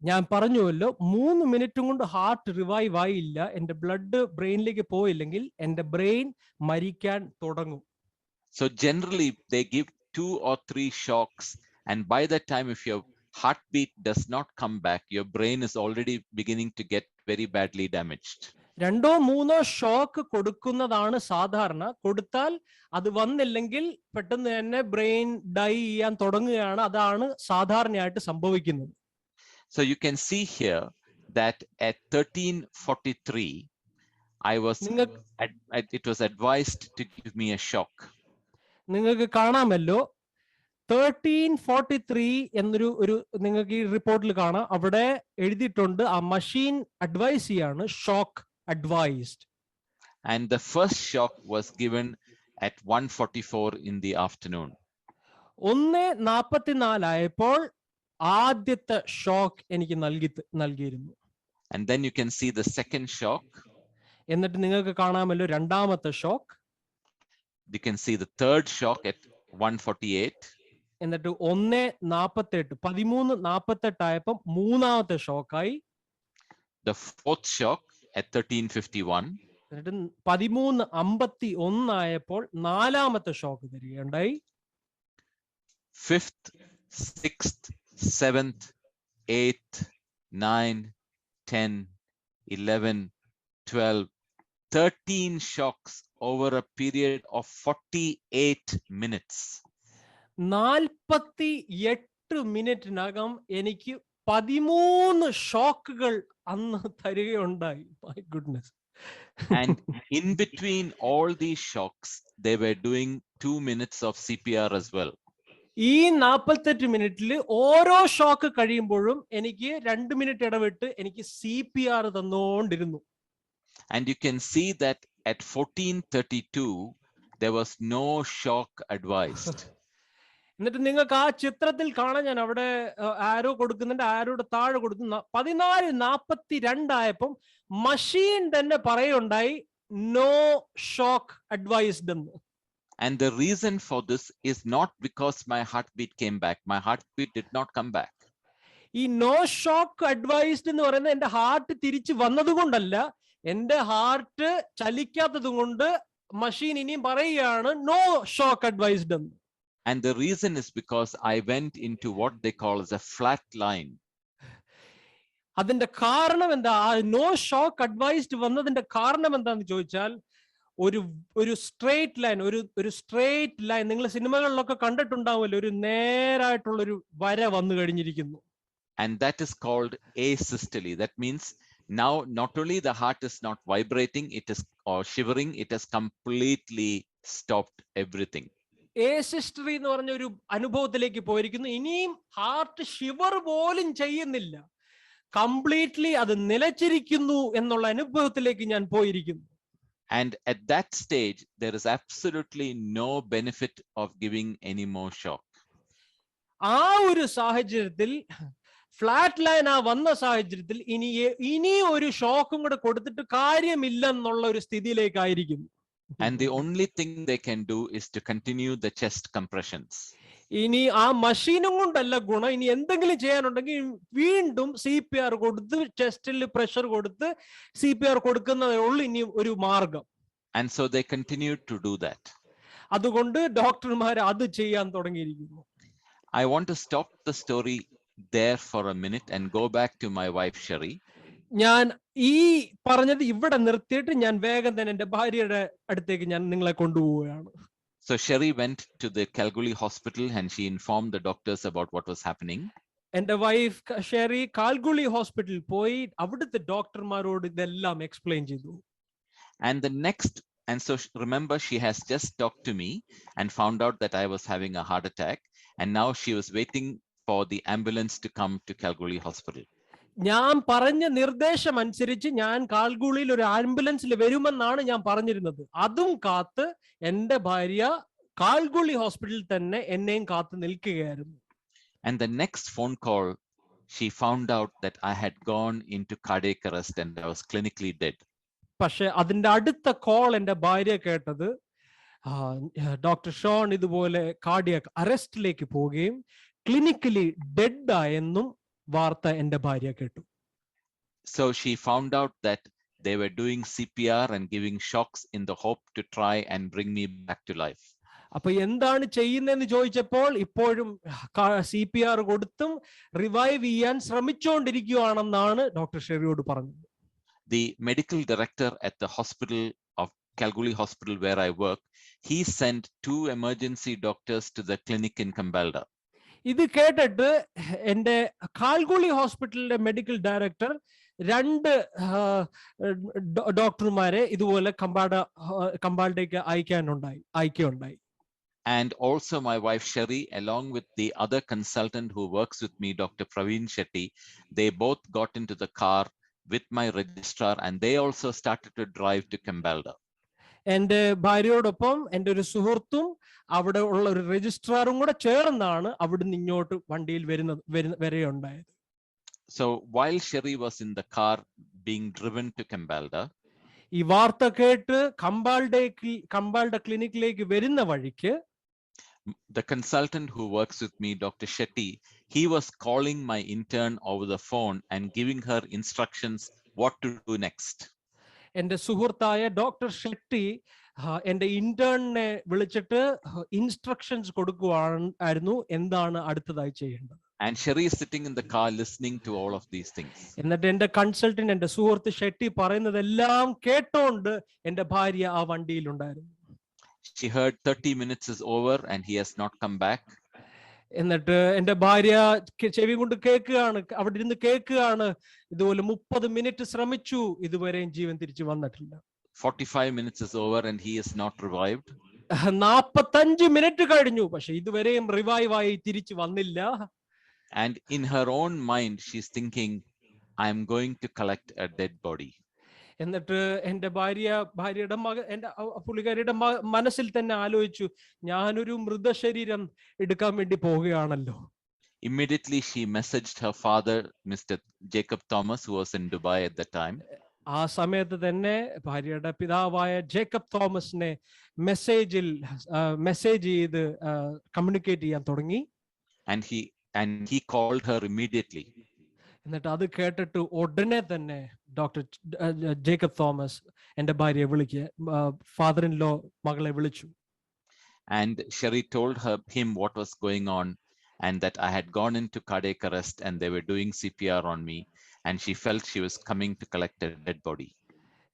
ഞാൻ പറഞ്ഞുവല്ലോ, 3 മിനിറ്റും കൊണ്ട് ഹാർട്ട് റിവൈവ് ആയില്ല, എന്റെ ബ്ലഡ് ബ്രെയിനിലേക്ക് പോയില്ലെങ്കിൽ എന്റെ ബ്രെയിൻ മരിക്കാൻ തുടങ്ങും. So generally they give 2 or 3 shocks, and by that time, if your heartbeat does not come back, your brain is already beginning to get very badly damaged. 2-3 shock കൊടുക്കുന്നതാണ് സാധാരണ. കൊടുത്താൽ അത് വന്നില്ലെങ്കിൽ പെട്ടെന്ന് തന്നെ ബ്രെയിൻ ഡൈ ചെയ്യാൻ തുടങ്ങുകയാണ്. അതാണ് സാധാരണയായിട്ട് സംഭവിക്കുന്നത്. So you can see here that at 13:43, it was advised to give me a shock. നിങ്ങൾക്ക് കാണാമല്ലോ, 13:43 എന്നൊരു നിങ്ങൾക്ക് ഈ റിപ്പോർട്ടിൽ കാണാം, അവിടെ എഴുതിയിട്ടുണ്ട് ആ മെഷീൻ അഡ്വൈസ് ചെയ്യാണ് shock advised. And the first shock was given at 1:44 in the afternoon. 1:44 ആയപ്പോൾ ആദ്യത്തെ ഷോക്ക് എനിക്ക് നൽകിയിരുന്നു. And then you can see the second shock. എന്നിട്ട് നിങ്ങൾക്ക് കാണാമല്ലോ രണ്ടാമത്തെ shock. You can see the third shock at 1:48. എന്നിട്ട് 13:48 ആയപ്പോൾ മൂന്നാമത്തെ ഷോക്കായി. The fourth shock at 13:51. എന്നിട്ട് 13:51 ആയപ്പോൾ നാലാമത്തെ shock തരികയുണ്ടായി. 5th, 6th, 7th, 8th, 9, 10, 11, 12, 13 shocks over a period of 48 minutes. 48 മിനിറ്റിനകം എനിക്ക് 13 ഷോക്കുകൾ അന്ന് തരികയുണ്ടായി. My goodness. And in between all these shocks, they were doing 2 minutes of CPR as well. ഈ 48 മിനിറ്റിൽ ഓരോ ഷോക്ക് കഴിയുമ്പോഴും എനിക്ക് 2 മിനിറ്റ് ഇടവിട്ട് എനിക്ക് CPR തന്നുകൊണ്ടിരുന്നു. And you can see that at 14:32, there was no shock advised. എന്നിട്ട് നിങ്ങൾക്ക് ആ ചിത്രത്തിൽ കാണാൻ ഞാൻ അവിടെ ആരോ കൊടുക്കുന്നുണ്ട്, ആരോടെ താഴെ കൊടുക്കുന്ന 14:42 ആയപ്പം മെഷീൻ തന്നെ പറയുണ്ടായി നോ ഷോക്ക് അഡ്വൈസ്ഡ് എന്ന്. And the reason for this is not because my heartbeat came back. My heartbeat did not come back. ഈ നോ ഷോക്ക് അഡ്വൈസ്ഡ് എന്ന് പറയുന്നത് എന്റെ ഹാർട്ട് തിരിച്ചു വന്നത് കൊണ്ടല്ല, എന്റെ ഹാർട്ട് ചലിക്കാത്തത് കൊണ്ട് മെഷീൻ ഇനിയും പറയുകയാണ് നോ ഷോക്ക് അഡ്വൈസ്ഡ് എന്ന്. And the reason is because I went into what they call as a flat line. അതിന്റെ കാരണം എന്താ? ആ നോ ഷോക്ക് അഡ്വൈസ്ഡ് വന്നതിന്റെ കാരണം എന്താന്ന് ചോദിച്ചാൽ, ഒരു സ്ട്രേറ്റ് ലൈൻ, ഒരു സ്ട്രേറ്റ് ലൈൻ നിങ്ങൾ സിനിമകളിലൊക്കെ കണ്ടിട്ടുണ്ടാവുമല്ലോ, ഒരു നേരായിട്ടുള്ള ഒരു വര വന്നു കഴിഞ്ഞിരിക്കുന്നു. And that is called asystole. That means Now, not only the heart is not vibrating, it is or shivering, it has completely stopped everything. ഏസിസ്റ്ററി എന്ന് പറഞ്ഞ ഒരു അനുഭവത്തിലേക്ക് പോയിരിക്കുന്നു. ഇനിയും ഹാർട്ട് ഷിവർ പോലും ചെയ്യുന്നില്ല, കംപ്ലീറ്റ്ലി അത് നിലച്ചിരിക്കുന്നു എന്നുള്ള അനുഭവത്തിലേക്ക് ഞാൻ പോയിരിക്കുന്നു. And at that stage, there is absolutely no benefit of giving any more shock. ആ ഒരു സാഹചര്യത്തിൽ, ഫ്ലാറ്റ് ലൈൻ വന്ന സാഹചര്യത്തിൽ ഇനി ഒരു ഷോക്കും കൂടെ കൊടുത്തിട്ട് കാര്യമില്ലെന്നുള്ള ഒരു സ്ഥിതിയിലേക്കായിരിക്കും. And the only thing they can do is to continue the chest compressions. ഇനി ആ മഷീനും കൊണ്ടല്ല ഗുണം, ഇനി എന്തെങ്കിലും ചെയ്യാനുണ്ടെങ്കിൽ വീണ്ടും CPR കൊടുത്ത് ചെസ്റ്റിൽ പ്രഷർ കൊടുത്ത് CPR കൊടുക്കുന്നതേ ഉള്ളൂ ഇനി ഒരു മാർഗം. And so they continue to do that. അതുകൊണ്ട് ഡോക്ടർമാർ അത് ചെയ്യാൻ തുടങ്ങിയിരിക്കുന്നു. I want to stop the story there for a minute and go back to my wife Sherry. ഞാൻ ഈ പറഞ്ഞത് ഇവിടെ നിർത്തിയിട്ട് ഞാൻ വേഗം തന്നെ എൻ്റെ ഭാര്യയുടെ അടുത്തേക്ക് ഞാൻ നിങ്ങളെ കൊണ്ടുപോവുകയാണ്. So Sherry went to the Calgary hospital and she informed the doctors about what was happening. എൻ്റെ വൈഫ് ഷെറി കാൽഗുളി ഹോസ്പിറ്റലിൽ പോയി അവിടുത്തെ ഡോക്ടർമാരോട് ഇതെല്ലാം എക്സ്പ്ലെയിൻ ചെയ്തു. And the next, and so remember, she has just talked to me and found out that I was having a heart attack, and now she was waiting for the ambulance to come to Calgary hospital. ഞാൻ പറഞ്ഞ നിർദ്ദേശം അനുസരിച്ച് ഞാൻ കാൽഗുളിയിൽ ഒരു ആംബുലൻസിൽ വരുമെന്നാണ് ഞാൻ പറഞ്ഞിരുന്നത്. അതും കാത്ത് എൻ്റെ ഭാര്യ കാൽഗുളി ഹോസ്പിറ്റലിൽ തന്നെ എന്നെയും കാത്ത് നിൽക്കുകയായിരുന്നു. And the next phone call, she found out that I had gone into cardiac arrest and I was clinically dead. പക്ഷെ അതിന്റെ അടുത്ത കോൾ എൻ്റെ ഭാര്യ കേട്ടത്, ഡോക്ടർ ഷോൺ ഇതുപോലെ കാർഡിയാക് അറസ്റ്റിലേക്ക് പോവുകയും ക്ലിനിക്കലി ഡെഡ് ആയെന്നും വാർത്ത എൻ്റെ ഭാര്യ കേട്ടു. So she found out that they were doing CPR and giving shocks in the hope to try and bring me back to life. അപ്പൊ എന്താണ് ചെയ്യുന്നതെന്ന് ചോദിച്ചപ്പോൾ ഇപ്പോഴും CPR കൊടുത്തും റിവൈവ് ചെയ്യാൻ ശ്രമിച്ചുകൊണ്ടിരിക്കുകയാണെന്നാണ് ഡോക്ടർ ഷെറിയോട് പറഞ്ഞത്. The medical director at the hospital of Calgary Hospital where I work, he sent 2 emergency doctors to the clinic in Cambalda. ഇത് കേട്ടിട്ട് എൻ്റെ കാൽഗുളി ഹോസ്പിറ്റലിലെ മെഡിക്കൽ ഡയറക്ടർ 2 ഡോക്ടർമാരെ ഇതുപോലെ കമ്പാൽഡേക്ക് അയക്കുകയുണ്ടായി. And also my wife Sherry, along with the other consultant who works with me, Dr. Praveen Shetty, they both got into the car with my registrar and they also started to drive to Cambalda. എൻ്റെ ഭാര്യയോടൊപ്പം എൻ്റെ ഒരു സുഹൃത്തും അവിടെ ഉള്ള ഒരു രജിസ്ട്രാറും കൂടെ ചേർന്നാണ് അവിടുന്ന് ഇങ്ങോട്ട് വണ്ടിയിൽ വരെയുണ്ടായത്. So while Sherry was in the car being driven to Cambalda, ഈ വാർത്ത കേട്ട് കമ്പാൽഡ ക്ലിനിക്കിലേക്ക് വരുന്ന വഴിക്ക് the consultant who works with me, Dr. Shetty, he was calling my intern over the phone and giving her instructions what to do next. എൻ്റെ സുഹൃത്തായ ഡോക്ടർ ഷെട്ടി എൻ്റെ ഇന്റേണിനെ വിളിച്ചിട്ട് ഇൻസ്ട്രക്ഷൻസ് കൊടുക്കുകയായിരുന്നു എന്താണ് അടുത്തതായി ചെയ്യേണ്ടത്. And Sherry is sitting in the car listening to all of these things. എന്നിട്ട് എൻ്റെ കൺസൾട്ടന്റ് എൻ്റെ സുഹൃത്ത് ഷെട്ടി പറയുന്നതെല്ലാം കേട്ടോണ്ട് എൻ്റെ ഭാര്യ ആ വണ്ടിയിൽ ഉണ്ടായിരുന്നു. She heard 30 minutes is over and he has not come back. എന്നിട്ട് എൻ്റെ ഭാര്യ ചെവി കൊണ്ട് കേൾക്കുകയാണ്, അവിടെ ഇരുന്ന് കേൾക്കുകയാണ്, ഇതുപോലെ 30 മിനിറ്റ് ശ്രമിച്ചു, ഇതുവരെയും ജീവൻ തിരിച്ചു വന്നിട്ടില്ല. 45 minutes is over and he is not revived. 45 minute കഴിഞ്ഞു, പക്ഷെ ഇതുവരെയും റിവൈവ് ആയി തിരിച്ചു വന്നില്ല. And in her own mind, she's thinking, I am going to collect a dead body. എന്നിട്ട് എൻ്റെ ഭാര്യയുടെ എൻ്റെ പുള്ളിക്കാരിയുടെ മനസ്സിൽ തന്നെ ആലോചിച്ചു, ഞാനൊരു മൃതശരീരം എടുക്കാൻ വേണ്ടി പോവുകയാണല്ലോ. Immediately she messaged her father, Mr. Jacob Thomas, who was in Dubai at the time. ആ സമയത്ത് തന്നെ ഭാര്യയുടെ പിതാവായ ജേക്കബ് തോമസിനെ മെസ്സേജ് ചെയ്ത് കമ്മ്യൂണിക്കേറ്റ് ചെയ്യാൻ തുടങ്ങി. And he called her immediately. എന്നിട്ട് അത് കേട്ടിട്ട് ഉടനെ തന്നെ ഡോക്ടർ ജേക്കബ് തോമസ് എൻ്റെ ഭാര്യയെ ഫാദർ ഇൻ ലോ മകളെ വിളിച്ചു. And Sherry told him what was going on and that I had gone into cardiac arrest and they were doing CPR on me and she felt she was coming to collect a dead body.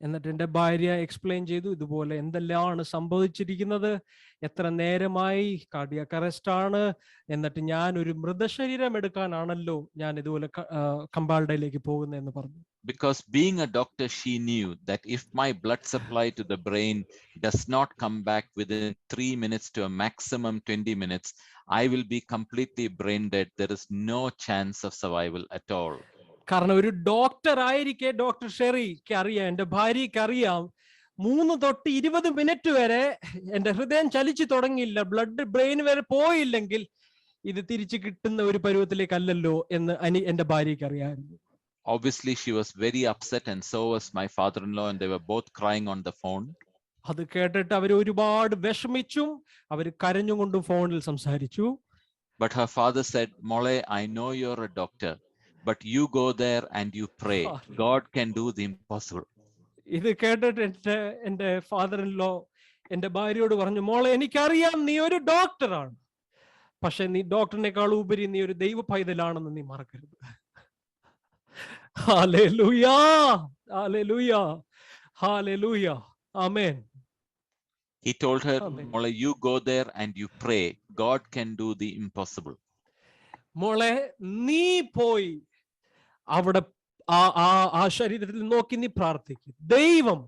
എന്നിട്ട് എൻ്റെ ഭാര്യ എക്സ്പ്ലെയിൻ ചെയ്തു, ഇതുപോലെ എന്തെല്ലാമാണ് സംഭവിച്ചിരിക്കുന്നത്, എത്ര നേരമായി, കാർഡിയാക് അറസ്റ്റ് ആണ്, എന്നിട്ട് ഞാൻ ഒരു മൃതശരീരം എടുക്കാനാണല്ലോ ഞാൻ ഇതുപോലെ കമ്പാൾഡയിലേക്ക് പോകുന്നതെന്ന് പറഞ്ഞു. Because being a doctor, she knew that if my blood supply to the brain does not come back within 3 minutes to a maximum 20 minutes, I will be completely brain dead. There is no chance of survival at all. കാരണം ഒരു ഡോക്ടർ ആയിരിക്കെ ഡോക്ടർ ഷെറിക്ക് അറിയാം, എൻ്റെ ഭാര്യയ്ക്ക് അറിയാം, 3 തൊട്ട് 20 മിനിറ്റ് വരെ എൻ്റെ ഹൃദയം ചലിച്ചു തുടങ്ങിയില്ല, ബ്ലഡ് ബ്രെയിൻ വരെ പോയില്ലെങ്കിൽ ഇത് തിരിച്ചു കിട്ടുന്ന ഒരു പരുവത്തിലേക്കല്ലല്ലോ എന്ന് എൻ്റെ ഭാര്യയ്ക്ക് അറിയാമായിരുന്നു. Obviously, she was very upset, and so was my father-in-law, and they were both crying on the phone. അത് കേട്ടിട്ട് അവർ ഒരുപാട് വിഷമിച്ചും അവർ കരഞ്ഞുകൊണ്ടും ഫോണിൽ സംസാരിച്ചു. But her father said, Mole, I know you're a doctor, but you go there and you pray. God can do the impossible. ഇത് കേട്ടിട്ട് എൻ്റെ ഫാദർ ഇൻ ലോ എൻ്റെ ഭാര്യയോട് പറഞ്ഞു, മോളെ എനിക്കറിയാം നീ ഒരു ഡോക്ടറാണ്, പക്ഷെ നീ ഡോക്ടറിനേക്കാൾ ഉപരി നീ ഒരു ദൈവ പൈതലാണെന്ന് നീ മറക്കരുത്. Hallelujah, hallelujah, hallelujah, amen. He told her, Amen. Mole, you go there and you pray. God can do the impossible. മോളെ നീ പോയി അവിടെ ആ ശരീരത്തിൽ നോക്കി നീ പ്രാർത്ഥിക്കും, ദൈവം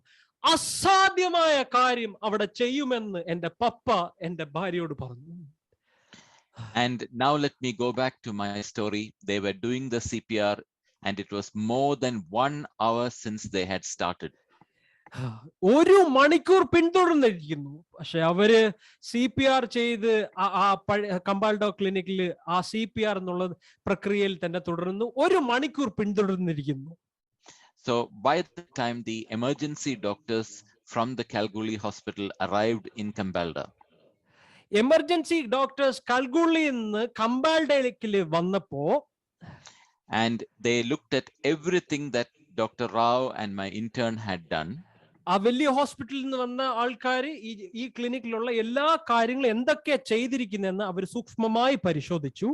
അസാധ്യമായ കാര്യം അവിടെ ചെയ്യുമെന്ന് എൻ്റെ പപ്പ എൻ്റെ ഭാര്യയോട് പറഞ്ഞു. And now let me go back to my story. They were doing the CPR, and it was more than 1 hour since they had started. 1 മണിക്കൂർ പിന്തുടർന്നിരിക്കുന്നു. പക്ഷെ അവര് CPR ചെയ്ത് കമ്പാൾഡോ ക്ലിനിക്കിൽ ആ CPR എന്നുള്ള പ്രക്രിയയിൽ തന്നെ തുടർന്നു. 1 മണിക്കൂർ പിന്തുടർന്നിരിക്കുന്നു. So by the time the emergency doctors from the Kalgoorlie hospital arrived in Kambalda, emergency doctors കൽഗുള്ളിയിൽ നിന്ന് കമ്പാൾഡയിലേക്ക് വന്നപ്പോ, and they looked at everything that Dr. Rao and my intern had done. ആ വലിയ ഹോസ്പിറ്റലിൽ നിന്ന് വന്ന ആൾക്കാർ ഈ ക്ലിനിക്കിലുള്ള എല്ലാ കാര്യങ്ങളും എന്തൊക്കെയാ ചെയ്തിരിക്കുന്നതെന്ന് അവർ സൂക്ഷ്മമായി പരിശോധിച്ചു.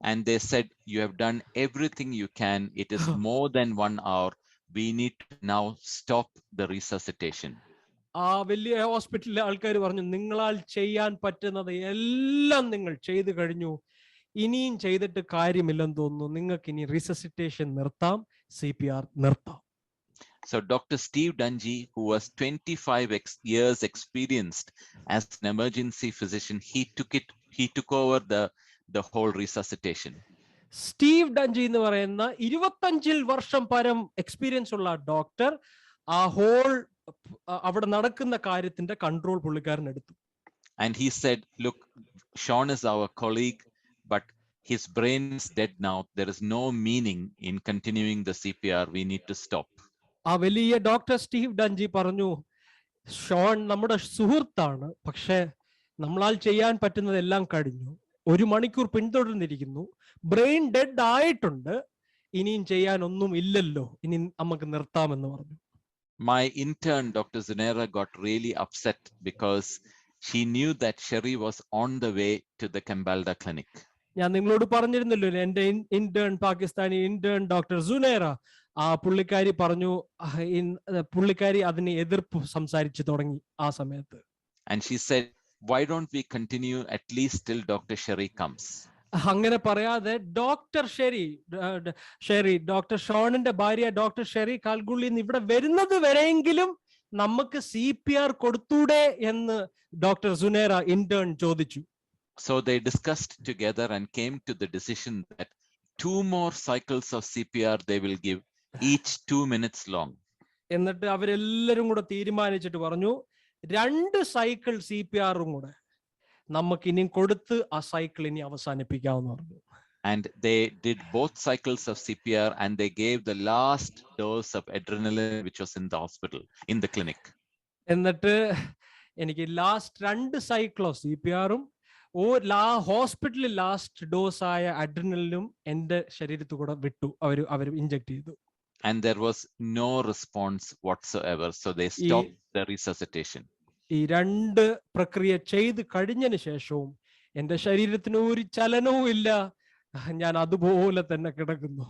And they said, you have done everything you can. It is more than 1 hour. We need to now stop the resuscitation. ആ വലിയ ഹോസ്പിറ്റലിലെ ആൾക്കാർ പറഞ്ഞു, നിങ്ങളാൽ ചെയ്യാൻ പറ്റുന്നത് എല്ലാം നിങ്ങൾ ചെയ്തു കഴിഞ്ഞു, ഇനിയും ചെയ്തിട്ട് കാര്യമില്ലെന്ന് തോന്നുന്നു, നിങ്ങൾക്ക് ഇനി റിസസിറ്റേഷൻ നിർത്താം, CPR നിർത്താം. So Dr. Steve Dungy, who was 25 years experienced as an emergency physician, he took over the whole resuscitation. Steve Dunjey എന്ന് പറയുന്ന 25 വർഷം പരം എക്സ്പീരിയൻസ് ഉള്ള ഡോക്ടർ ആ ഹോൾ അവിടെ നടക്കുന്ന കാര്യത്തിന്റെ കൺട്രോൾ പുള്ളിക്കാരൻ എടുത്തു. And he said, look, Sean is our colleague, but his brain is dead now. There is no meaning in continuing the CPR. We need to stop. ആ വലിയ ഡോക്ടർ സ്റ്റീവ് ഡഞ്ചി പറഞ്ഞു, ഷോൺ നമ്മുടെ സുഹൃത്താണ്, പക്ഷെ നമ്മളാൽ ചെയ്യാൻ പറ്റുന്നതെല്ലാം കഴിഞ്ഞു, 1 മണിക്കൂർ പിന്തുടർന്നിരിക്കുന്നു, ബ്രെയിൻ ഡെഡ് ആയിട്ടുണ്ട്, ഇനിയും ചെയ്യാൻ ഒന്നും ഇല്ലല്ലോ, ഇനി നമുക്ക് നിർത്താമെന്ന് പറഞ്ഞു. My intern, Dr. Zunera, got really upset because she knew that Sherry was on the way to the Kambalda clinic. ഞാൻ നിങ്ങളോട് പറഞ്ഞിരുന്നല്ലോ, എൻ്റെ ഇന്റേൺ, പാകിസ്ഥാനി ഇന്റേൺ ഡോക്ടർ സുനേറ, ആ പുള്ളിക്കാരി പറഞ്ഞു, പുള്ളിക്കാരി അതിന് എതിർപ്പ് സംസാരിച്ചു തുടങ്ങി ആ സമയത്ത്. And she said, why don't we continue at least till Dr. Sherry comes? അങ്ങനെ പറയാതെ ഡോക്ടർ ഷെറി ഡോക്ടർ ഷോണിന്റെ ഭാര്യ ഡോക്ടർ ഷെറി കാൽഗുള്ളിൽ നിന്ന് ഇവിടെ വരുന്നത് വരെയെങ്കിലും നമുക്ക് CPR കൊടുത്തൂടെ എന്ന് ഡോക്ടർ സുനേറ ഇന്റേൺ ചോദിച്ചു. So they discussed together and came to the decision that 2 more cycles of CPR they will give, each 2 minutes long. എന്നിട്ട് അവരെല്ലാരും കൂടെ തീരുമാനിച്ചിട്ട് പറഞ്ഞു, 2 സൈക്കിൾ CPR-ഉം കൂടെ നമുക്ക് ഇനി കൊടുത്ത് ആ സൈക്കിൾ ഇനി അവസാനിപ്പിക്കാമെന്ന് പറഞ്ഞു. And they did both cycles of CPR, and they gave the last dose of adrenaline, which was in the hospital, in the clinic. എന്നിട്ട് എനിക്ക് ലാസ്റ്റ് 2 സൈക്കിൾ ഓഫ് CPR-ഉം ഹോസ്പിറ്റലിൽ ലാസ്റ്റ് ഡോസ് ആയ അഡ്രിനലിനും എന്റെ ശരീരത്തിൽ കൂടെ വിട്ടു, അവർ ഇഞ്ചെക്ട് ചെയ്തു. And there was no response whatsoever, so they stopped the resuscitation. ഈ 2 പ്രക്രിയ ചെയ്ത് കഴിഞ്ഞതിന് ശേഷവും എന്റെ ശരീരത്തിന് ഒരു ചലനവും ഇല്ല, ഞാൻ അതുപോലെ തന്നെ കിടക്കുന്നു.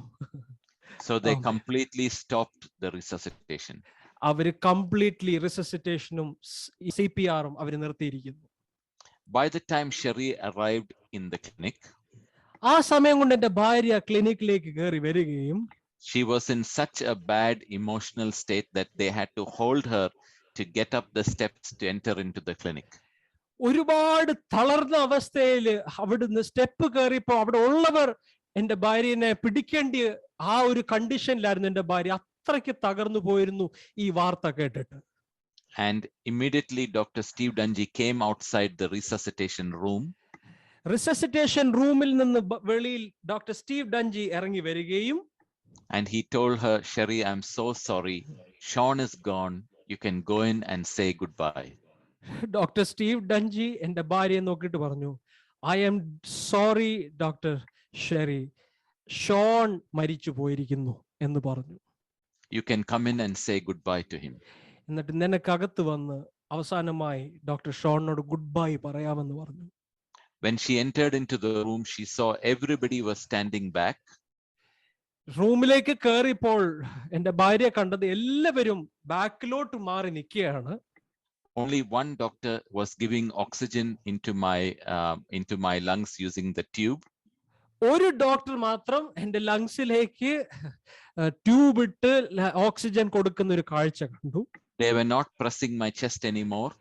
So they completely stopped the resuscitation. അവര് കംപ്ലീറ്റ്ലി റിസസിറ്റേഷനും CPR-ഉം അവർ നിർത്തിയിരിക്കുന്നു. By the time Sherry arrived in the clinic, ആ സമയം കൊണ്ട് എൻ്റെ ഭാര്യ ക്ലിനിക്കിലേക്ക് കയറി വരികയും she was in such a bad emotional state that they had to hold her to get up the steps to enter into the clinic. ഒരുപാട് തളർന്ന അവസ്ഥയിൽ അവിടുന്ന് സ്റ്റെപ്പ് കയറിയപ്പോൾ അവിടെ ഉള്ളവർ എൻ്റെ ഭാര്യനെ പിടിക്കേണ്ടി ആ ഒരു കണ്ടീഷനിലായിരുന്നു എൻ്റെ ഭാര്യ. അത്രയ്ക്ക് തകർന്നു പോയിരുന്നു ഈ വാർത്ത കേട്ടിട്ട്. And immediately Dr. Steve Dungy came outside the resuscitation room. Resuscitation റൂമിൽ നിന്ന് വെളിയിൽ ഡോക്ടർ സ്റ്റീവ് ഡഞ്ചി ഇറങ്ങി വരികയും And he told her, Sherry, I'm so sorry. Sean is gone. You can go in and say goodbye. Doctor Steve Dunjey എൻ്റെ ഭാര്യയെ നോക്കിയിട്ട് പറഞ്ഞു, I am sorry doctor Sherry, Sean മരിച്ചു പോയിരിക്കുന്നു എന്ന് പറഞ്ഞു. You can come in and say goodbye to him. എന്നിട്ട് നിനക്കകത്ത് വന്ന് അവസാനമായി ഡോക്ടർ ഷോണിനോട് ഗുഡ് ബൈ പറയാമെന്ന് പറഞ്ഞു. When she entered into the room, she saw everybody was standing back. റൂമിലേക്ക് കയറിയപ്പോൾ എൻ്റെ ഭാര്യ കണ്ടത് എല്ലാവരും ബാക്കിലോട്ട് മാറി നിൽക്കുകയാണ്. Only one doctor was giving oxygen into my lungs using the tube. ഒരു ഡോക്ടർ മാത്രം എൻ്റെ ലങ്സിലേക്ക് ട്യൂബ് ഇട്ട് ഓക്സിജൻ കൊടുക്കുന്ന ഒരു കാഴ്ച കണ്ടു. They were not pressing my chest anymore.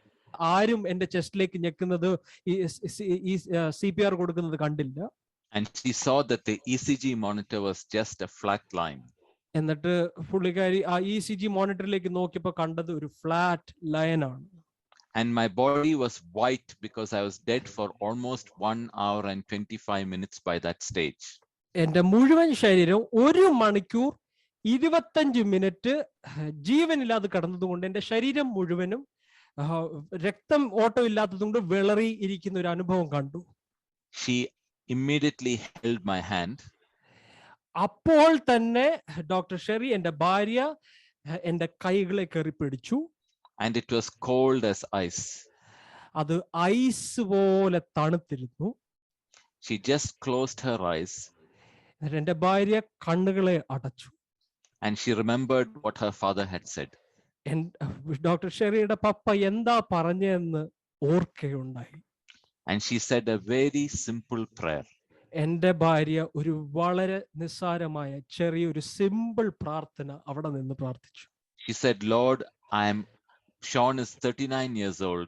ആരും എൻ്റെ ചെസ്റ്റിലേക്ക് ഞെക്കുന്നത് ഈ CPR കൊടുക്കുന്നത് കണ്ടില്ല. And she saw that the ECG monitor was just a flat line. എന്നിട്ട് പുള്ളിക്കാരി ആ ECG മോണിറ്ററിലേക്ക് നോക്കിയപ്പോൾ കണ്ടത് ഒരു ഫ്ലാറ്റ് ലൈൻ ആണ്. And my body was white because I was dead for almost 1 hour and 25 minutes by that stage. എൻ്റെ മുഴുവൻ ശരീരം 1 മണിക്കൂർ 25 മിനിറ്റ് ജീവനില്ലാതെ കിടന്നതുകൊണ്ട് എൻ്റെ ശരീരം മുഴുവനും രക്തം ഓട്ടം ഇല്ലാത്തതുകൊണ്ട് വിളറി ഇരിക്കുന്ന ഒരു അനുഭവം കണ്ടു. She immediately held my hand. അപ്പോൾ തന്നെ ഡോക്ടർ ഷെറി എൻ്റെ ഭാര്യ എൻ്റെ കൈകളെ കയറി പിടിച്ചു. And it was cold as ice. അത് ഐസ് പോലെ തണുത്തിരുന്നു. She just closed her eyes. എൻ്റെ ഭാര്യ കണ്ണുകളെ അടച്ചു. And she remembered what her father had said. Doctor ഷെറിയുടെ പപ്പ എന്താ പറഞ്ഞെന്ന് ഓർക്കുകയുണ്ടായി. And she said a very simple prayer. എൻ്റെ ഭാര്യ ഒരു വളരെ നിസ്സാരമായ ചെറിയൊരു സിമ്പിൾ പ്രാർത്ഥന അവിടെ നിന്ന് പ്രാർത്ഥിച്ചു. She said, Lord, Sean is 39 years old.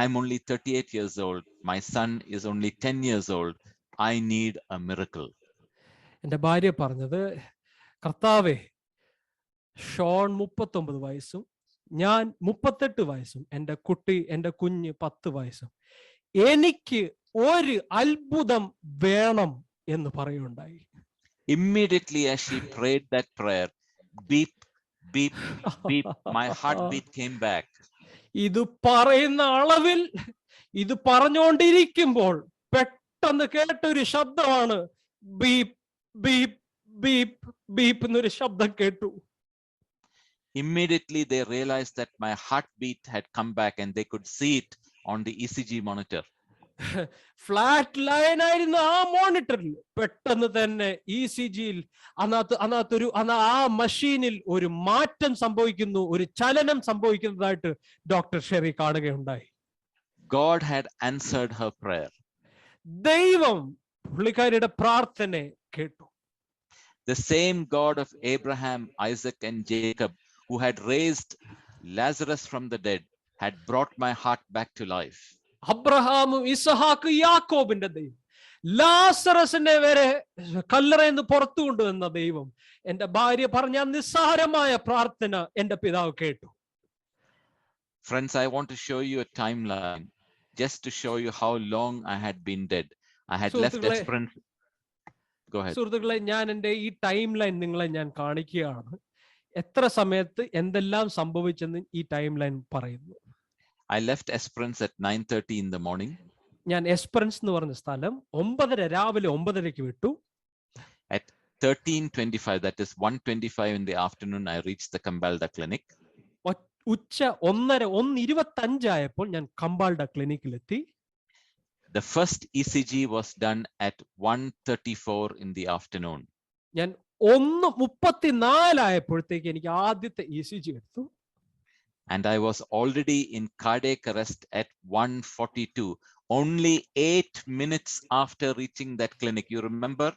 I'm only 38 years old. My son is only 10 years old. I need a miracle. എൻ്റെ ഭാര്യ പറഞ്ഞത്, കർത്താവേ, ഷോൺ 39 വയസ്സും ഞാൻ 38 വയസ്സും എൻ്റെ കുഞ്ഞ് 10 വയസ്സും, എനിക്ക് ഒരു അത്ഭുതം വേണം എന്ന് പറയുണ്ടായി. Immediately as she prayed that prayer, beep, beep, beep, my heartbeat came back. ഇത് പറയുന്ന അളവിൽ ഇത് പറഞ്ഞുകൊണ്ടിരിക്കുമ്പോൾ പെട്ടെന്ന് കേട്ടൊരു ശബ്ദമാണ് ബീപ് ബീപ് ബീപ് ബീപ് എന്നൊരു ശബ്ദം കേട്ടു. Immediately they realized that my heartbeat had come back and they could see it on the ECG monitor. Flat line ആയിരുന്ന ആ മോണിറ്ററിൽ പെട്ടെന്ന് തന്നെ ECGയിൽ ആ മഷീനിൽ ഒരു മാറ്റം സംഭവിക്കുന്നു, ഒരു ചലനം സംഭവിക്കുന്നതായിട്ട് ഡോക്ടർ ഷെറി കാണുകയുണ്ടായി. God had answered her prayer. ദൈവം പുള്ളിക്കാരിയുടെ പ്രാർത്ഥന കേട്ടു. The same God of Abraham, Isaac and Jacob, who had raised Lazarus from the dead, had brought my heart back to life. അബ്രഹാമും ഇസഹാക്ക് യാക്കോബിന്റെ ദൈവം, ലാസറസിനെ വരെ കല്ലറയിൽ പുറത്തു കൊണ്ടുവന്ന ദൈവം എൻ്റെ ഭാര്യ പറഞ്ഞ നിസ്സാരമായ പ്രാർത്ഥന എൻ്റെ പിതാവ് കേട്ടു. Friends, I want to show you a timeline just to show you how long I had been dead. I had left Esperance. Go ahead. സുഹൃത്തുക്കളെ, ഞാൻ എൻ്റെ ഈ ടൈം ലൈൻ നിങ്ങളെ ഞാൻ കാണിക്കുകയാണ്. എത്ര സമയത്ത് എന്തെല്ലാം സംഭവിച്ചെന്ന് ഈ ടൈം ലൈൻ പറയുന്നു. I left Esperance at 9:30 in the morning. ഞാൻ എസ്പെറൻസ് എന്ന് പറഞ്ഞ സ്ഥലം 9:30 രാവിലെ 9:30 വിട്ടു. At 13:25, that is 1:25 in the afternoon, I reached the Cambalda clinic. ഉച്ച 1:25 ആയപ്പോൾ ഞാൻ കമ്പാൽഡ ക്ലിനിക്കിലെത്തി. The first ECG was done at 1:34 in the afternoon. ഞാൻ 1:34 ആയപ്പോഴത്തേക്ക് എനിക്ക് ആദ്യത്തെ ECG എടുത്തു. and I was already in cardiac arrest at 1:42, only 8 minutes after reaching that clinic. You remember,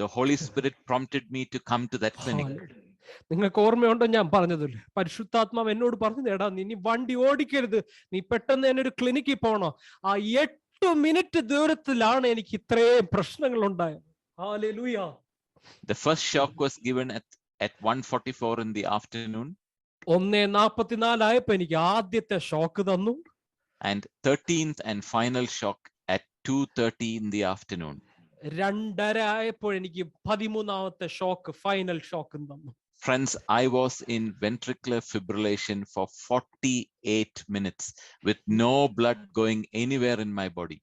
the Holy Spirit prompted me to come to that clinic. നിങ്ങൾക്ക് ഓർമ്മയുണ്ടോ ഞാൻ പറഞ്ഞതില്ല? പരിശുദ്ധാത്മാവ് എന്നോട് പറഞ്ഞു, എടാ നീ വണ്ടി ഓടിക്കരുത്, നീ പെട്ടെന്ന് തന്നെ ഒരു ക്ലിനിക്കിൽ പോണോ. ആ 8 മിനിറ്റ് ദൂരത്തിലാണ് എനിക്ക് ഇത്രയും പ്രശ്നങ്ങൾ ഉണ്ടായത്. Hallelujah. The first shock was given at 1:44 in the afternoon. 1:44 ആയപ്പോ എനിക്ക് ആദ്യത്തെ ഷോക്ക് തന്നു. And 13th and final shock at 2:30 in the afternoon. 2:30 ആയപ്പോൾ എനിക്ക് 13ാമത്തെ ഷോക്ക്, ഫൈനൽ ഷോക്ക് തന്നു. Friends, I was in ventricular fibrillation for 48 minutes with no blood going anywhere in my body.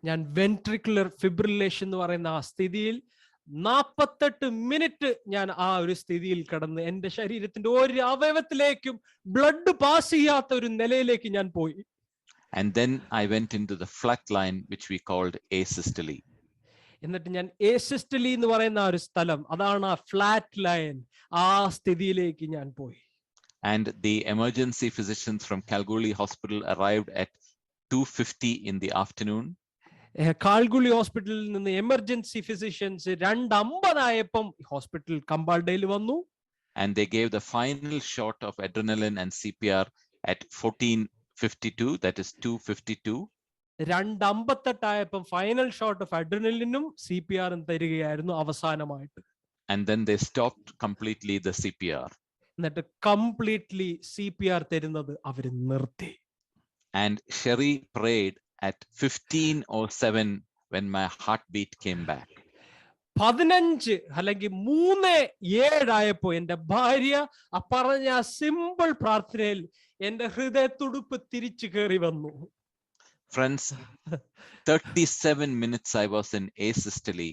ഞാൻ വെൻട്രിക്കുലർ ഫിബ്രിലേഷൻ എന്ന് പറയുന്ന ആ സ്ഥിതിയിൽ 48 മിനിറ്റ് ഞാൻ ആ ഒരു സ്ഥിതിയിൽ കിടന്ന് എന്റെ ശരീരത്തിന്റെ ഒരു അവയവത്തിലേക്കും ബ്ലഡ് പാസ് ചെയ്യാത്ത ഒരു നിലയിലേക്ക് ഞാൻ പോയി. And then I went into the flat line, which we called asystole. എന്നിട്ട് ഞാൻ asystole എന്ന് പറയുന്ന ഒരു സ്ഥലം, അതാണ് ആ ഫ്ലാറ്റ് ലൈൻ, ആ സ്ഥിതിയിലേക്ക് ഞാൻ പോയി. And the emergency physicians from Kalgoorlie Hospital arrived at 2:50 in the afternoon. കാൽഗുളി ഹോസ്പിറ്റലിൽ നിന്ന് എമർജൻസി ഫിസിഷ്യൻസ് 2:50 ആയപ്പം ഹോസ്പിറ്റൽ കമ്പാൾഡയിൽ വന്നു. And they gave the final shot of adrenaline and CPR at 14:52, that is 2:52. 2:58 ആയപ്പം ഫൈനൽ ഷോട്ട് ഓഫ് അഡ്രിനലിനും CPRും തരികയായിരുന്നു അവസാനമായിട്ട്. And then they stopped completely the CPR. എന്നിട്ട് കംപ്ലീറ്റ്ലി CPR തരുന്നത് അവര് നിർത്തി. And Sherry prayed at 15:07 when my heartbeat came back. 15 അല്ലെങ്കിൽ 3:07 ആയപ്പോ എന്റെ ഭാര്യ ആ പറഞ്ഞ സിമ്പിൾ പ്രാർത്ഥനയിൽ എന്റെ ഹൃദയത്തുടുപ്പ് തിരിച്ചു കയറി വന്നു. Friends, 37 minutes I was in asystole,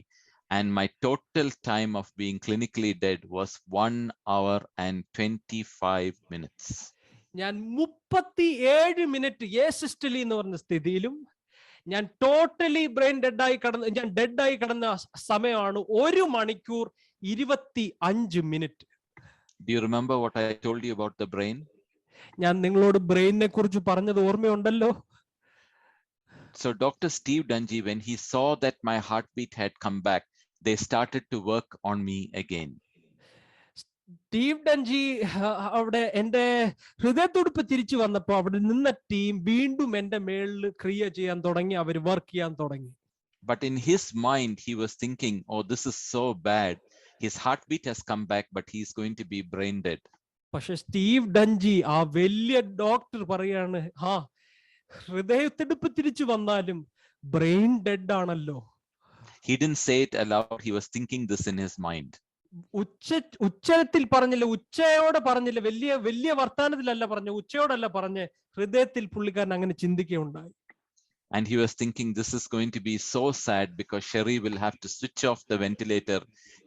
and my total time of being clinically dead was 1 hour and 25 minutes. ഞാൻ 37 മിനിറ്റ് asystole എന്ന് പറഞ്ഞ സ്ഥിതിയിലും ഞാൻ ടോട്ടലി ബ്രെയിൻ ഡെഡായി കിടന്ന സമയമാണ് 1 മണിക്കൂർ 25 minute. Do you remember what I told you about the brain? ഞാൻ നിങ്ങളോട് ബ്രെയിനിനെ കുറിച്ച് പറഞ്ഞത് ഓർമ്മയുണ്ടല്ലോ. So Dr. Steve Dungy, when he saw that my heartbeat had come back, they started to work on me again. Steve Dunjey അവിടെ എന്റെ ഹൃദയത്തുടുപ്പ് തിരിച്ചു വന്നപ്പോ അവിടെ നിന്ന ടീം വീണ്ടും എന്റെ മേളിൽ ക്രിയ ചെയ്യാൻ തുടങ്ങി, അവർ വർക്ക് ചെയ്യാൻ തുടങ്ങി. But in his mind, he was thinking, oh, this is so bad. His heartbeat has come back, but he's going to be brain dead. പക്ഷെ സ്റ്റീവ് ഡഞ്ചി, ആ വലിയ ഡോക്ടർ, പറയാണ്, ഹൃദയത്തുടുപ്പ് തിരിച്ചു വന്നാലും ബ്രെയിൻ ഡെഡ് ആണല്ലോ. He didn't say it aloud. He was thinking this in his mind. ഉച്ചത്തിൽ പറഞ്ഞില്ല, ഉച്ചയോടെ പറഞ്ഞില്ല, വലിയ വർത്താനത്തിലല്ല പറഞ്ഞ, ഉച്ചയോടല്ല പറഞ്ഞ്, ഹൃദയത്തിൽ പുള്ളിക്കാരൻ അങ്ങനെ ചിന്തിക്കുകയുണ്ടായി. And he was thinking, this is going to be so sad because Sherry will have to switch off the ventilator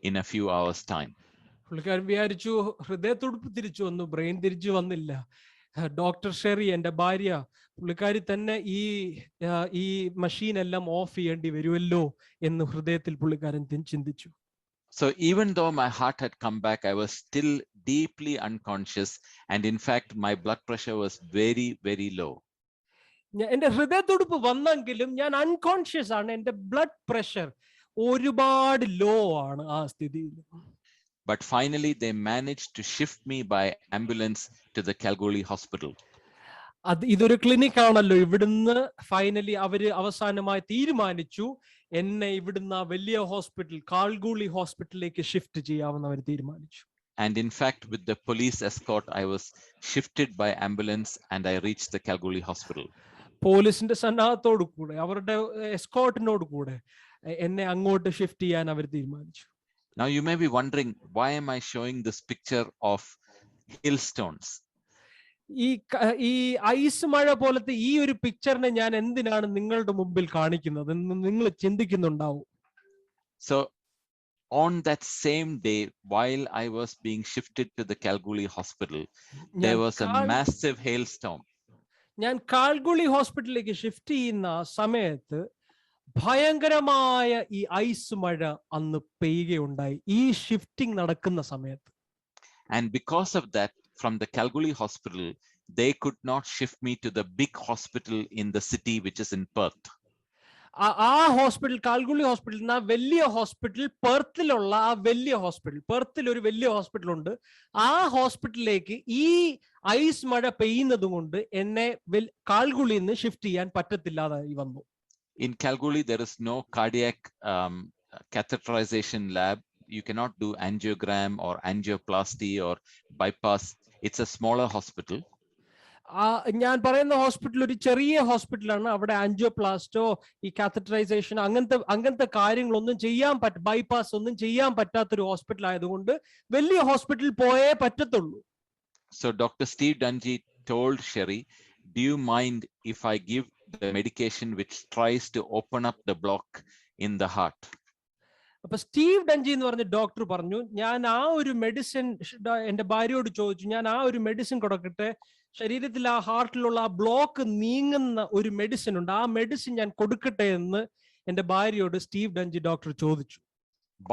in a few hours' time. പുള്ളിക്കാരൻ വിചാരിച്ചു, ഹൃദയത്തുടുപ്പ് തിരിച്ചു വന്നു, ബ്രെയിൻ തിരിച്ചു വന്നില്ല. ഡോക്ടർ ഷെറി, എന്റെ ഭാര്യ, പുള്ളിക്കാരി തന്നെ ഈ മെഷീൻ എല്ലാം ഓഫ് ചെയ്യേണ്ടി വരുമല്ലോ എന്ന് ഹൃദയത്തിൽ പുള്ളിക്കാരൻ ചിന്തിച്ചു. So even though my heart had come back, I was still deeply unconscious, and in fact my blood pressure was very, very low. എന്റെ ഹൃദയത്തുടുപ്പ് വന്നെങ്കിലും ഞാൻ അൺകോൺഷ്യസ് ആണ്, എന്റെ ബ്ലഡ് പ്രഷർ ഒരുപാട് ലോ ആണ് ആ സ്ഥിതിയിൽ. But finally they managed to shift me by ambulance to the Kalgoorlie Hospital. ഇതൊരു ക്ലിനിക് ആണല്ലോ, ഇവിടുന്ന് ഫൈനലി അവര് അവസാനമായി തീരുമാനിച്ചു എന്നെ ഇവിടുന്ന് വലിയ ഹോസ്പിറ്റൽ കാൽഗൂളി ഹോസ്പിറ്റലിലേക്ക് ഷിഫ്റ്റ് ചെയ്യാമെന്ന് അവർ തീരുമാനിച്ചു. And in fact, with the police escort, I was shifted by ambulance and I reached the Kalgoorlie Hospital. പോലീസിന്റെ സന്നാഹത്തോടു കൂടെ, അവരുടെ എസ്കോർട്ടിനോട് കൂടെ എന്നെ അങ്ങോട്ട് ഷിഫ്റ്റ് ചെയ്യാൻ അവർ തീരുമാനിച്ചു. Now you may be wondering, why am I showing this picture of hailstones? ഈ ഐസ് മഴ പോലത്തെ ഈ ഒരു പിക്ചറിനെ ഞാൻ എന്തിനാണ് നിങ്ങളുടെ മുമ്പിൽ കാണിക്കുന്നത് എന്ന് നിങ്ങൾ ചിന്തിക്കുന്നുണ്ടാവും. So on that same day, while I was being shifted to the Kalgoorlie Hospital, there was a massive hailstorm. ഞാൻ കാൽഗുളി ഹോസ്പിറ്റലിലേക്ക് ഷിഫ്റ്റ് ചെയ്യുന്ന സമയത്ത് ഭയങ്കരമായ ഈ ഐസ് മഴ അന്ന് പെയ്യുകയുണ്ടായി, ഈ ഷിഫ്റ്റിംഗ് നടക്കുന്ന സമയത്ത്. And because of that, from the Kalgoorlie Hospital, they could not shift me to the big hospital in the city, which is in Perth. ആ ഹോസ്പിറ്റൽ, കാൽഗുളി ഹോസ്പിറ്റൽ എന്ന വലിയ ഹോസ്പിറ്റൽ, പെർത്തിലുള്ള ആ വലിയ ഹോസ്പിറ്റൽ, പെർത്തിൽ ഒരു വലിയ ഹോസ്പിറ്റൽ ഉണ്ട്. ആ ഹോസ്പിറ്റലിലേക്ക് ഈ ഐസ് മഴ പെയ്യുന്നത് കൊണ്ട് എന്നെ കാൽഗുളിയിൽ നിന്ന് ഷിഫ്റ്റ് ചെയ്യാൻ പറ്റത്തില്ലാതായി വന്നു. In Kalgoorlie, there is no cardiac catheterization lab. You cannot do angiogram or angioplasty or bypass. It's a smaller hospital. ഞാൻ പറയുന്ന ഹോസ്പിറ്റൽ ഒരു ചെറിയ ഹോസ്പിറ്റലാണ്. അവിടെ ആൻജിയോപ്ലാസ്റ്റോ ഈ കാത്തറ്ററൈസേഷൻ അങ്ങനത്തെ കാര്യങ്ങളൊന്നും ചെയ്യാൻ ബൈപ്പാസ് ഒന്നും ചെയ്യാൻ പറ്റാത്തൊരു ഹോസ്പിറ്റൽ ആയതുകൊണ്ട് വലിയ ഹോസ്പിറ്റലിൽ പോയേ പറ്റത്തുള്ളൂ. So Dr. Steve Dungy told Sherry, do you mind if I give the medication which tries to open up the block in the heart? അപ്പൊ സ്റ്റീവ് ഡഞ്ചി എന്ന് പറഞ്ഞ ഡോക്ടർ പറഞ്ഞു, ഞാൻ ആ ഒരു മെഡിസിൻ, എന്റെ ഭാര്യയോട് ചോദിച്ചു, ഞാൻ ആ ഒരു മെഡിസിൻ കൊടുക്കട്ടെ, ശരീരത്തിൽ ആ ഹാർട്ടിലുള്ള ആ ബ്ലോക്ക് നീങ്ങുന്ന ഒരു മെഡിസിൻ ഉണ്ട്, ആ മെഡിസിൻ ഞാൻ കൊടുക്കട്ടെ എന്ന് എന്റെ ഭാര്യയോട് സ്റ്റീവ് ഡഞ്ചി ഡോക്ടർ ചോദിച്ചു.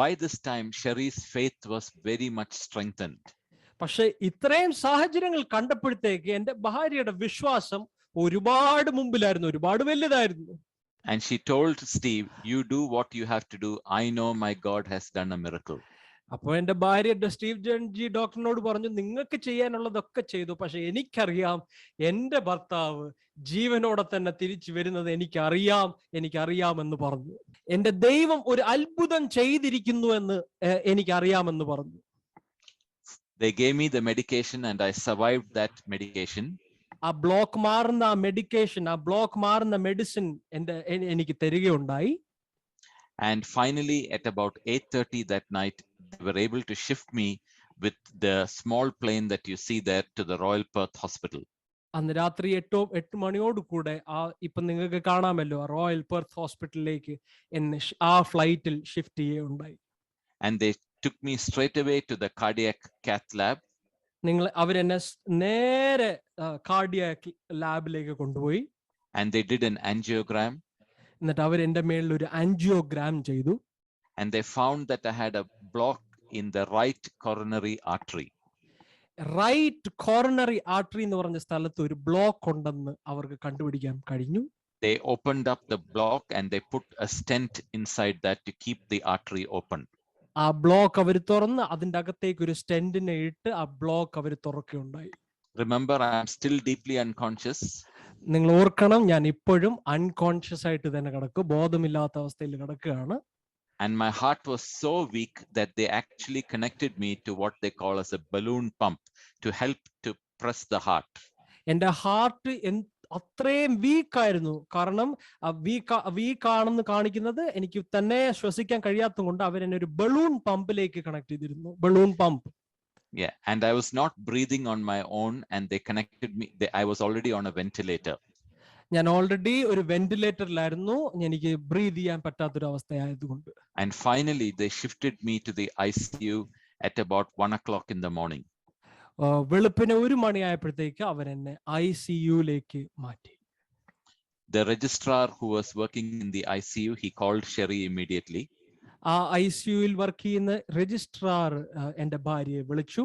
By this time, Sherry's faith was very much strengthened. പക്ഷെ ഇത്രയും സാഹചര്യങ്ങൾ കണ്ടപ്പോഴത്തേക്ക് എന്റെ ഭാര്യയുടെ വിശ്വാസം ഒരുപാട് മുമ്പിലായിരുന്നു, ഒരുപാട് വലുതായിരുന്നു. And she told Steve, you do what you have to do. I know my God has done a miracle. അപ്പോൾ എന്റെ ഭാര്യ സ്റ്റീവ് ജി ഡോക്ടറിനോട് പറഞ്ഞു, നിങ്ങൾക്ക് ചെയ്യാനുള്ളതൊക്കെ ചെയ്തു, പക്ഷെ എനിക്കറിയാം എന്റെ ഭർത്താവ് ജീവനോടെ തന്നെ തിരിച്ചു വരുന്നത് എനിക്കറിയാമെന്ന് പറഞ്ഞു. എന്റെ ദൈവം ഒരു അത്ഭുതം ചെയ്തിരിക്കുന്നു എന്ന് എനിക്കറിയാമെന്ന് പറഞ്ഞു. They gave me the medication and I survived that medication. ആ ബ്ലോക്ക് മാറുന്ന ആ മെഡിക്കേഷൻ, ആ ബ്ലോക്ക് മാറുന്ന മെഡിസിൻ എനിക്ക് തരികയുണ്ടായി. And finally, at about 8:30 that night, they were able to shift me with the small plane that you see there to the Royal Perth Hospital. അന്ന് രാത്രി 8 മണിയോട് കൂടെ ഇപ്പൊ നിങ്ങൾക്ക് കാണാമല്ലോ, റോയൽ പെർത്ത് ഹോസ്പിറ്റലിലേക്ക് എന്നെ ആ ഫ്ലൈറ്റിൽ ഷിഫ്റ്റ് ചെയ്യുകയുണ്ടായി. And they took me straight away to the cardiac cath lab. അവരെന്നെ നേരെ കാർഡിയാക് ലാബിലേക്ക് കൊണ്ടുപോയി. And they did an angiogram. എന്നിട്ട് അവർ എന്റെ മേളിൽ ഒരു ആൻജിയോഗ്രാം ചെയ്തു. And they found that I had a block in the right coronary artery. Right coronary artery എന്ന് പറഞ്ഞ സ്ഥലത്ത് ഒരു ബ്ലോക്ക് ഉണ്ടെന്ന് അവർക്ക് കണ്ടുപിടിക്കാൻ കഴിഞ്ഞു. They opened up the block and they put a stent inside that to keep the artery open. ആ ബ്ലോക്ക് അവർ തുറന്ന് അതിന്റെ അകത്തേക്ക് ഒരു സ്റ്റെന്റിനെ ഇട്ട് ആ ബ്ലോക്ക് അവർ തുറക്കുകയുണ്ടായി. Remember, I am still deeply unconscious. നിങ്ങൾ ഓർക്കണം, ഞാൻ ഇപ്പോഴും അൺകോൺഷ്യസ് ആയിട്ട് തന്നെ കിടക്കും, ബോധമില്ലാത്ത അവസ്ഥയിൽ കിടക്കുകയാണ്. And my heart was so weak that they actually connected me to what they call as a balloon pump to help to press the heart. എന്റെ ഹാർട്ട് അത്രയും വീക്കായിരുന്നു. കാരണം വീക്കാണെന്ന് കാണിക്കുന്നത് എനിക്ക് തന്നെ ശ്വസിക്കാൻ കഴിയാത്തത് കൊണ്ട് അവരെന്നെ ഒരു ബലൂൺ പമ്പിലേക്ക് കണക്ട് ചെയ്തിരുന്നു. Balloon pump. Yeah, and I was not breathing on my own, and they connected me. I was already on a ventilator. ഞാൻ ഓൾറെഡി ഒരു വെന്റിലേറ്ററിലായിരുന്നു, എനിക്ക് ബ്രീത് ചെയ്യാൻ പറ്റാത്തൊരു അവസ്ഥയായതുകൊണ്ട്. And finally, they shifted me to the ICU at about 1 o'clock in the morning. വെളുപ്പിന് 1 മണിയായപ്പോഴത്തേക്ക് അവരെന്നെ ICUലേക്ക് മാറ്റി. The registrar who was working in the ICU, he called Sherry immediately. ആ ICUയിൽ വർക്ക് ചെയ്യുന്ന രജിസ്ട്രാർ എന്റെ ഭാര്യയെ വിളിച്ചു.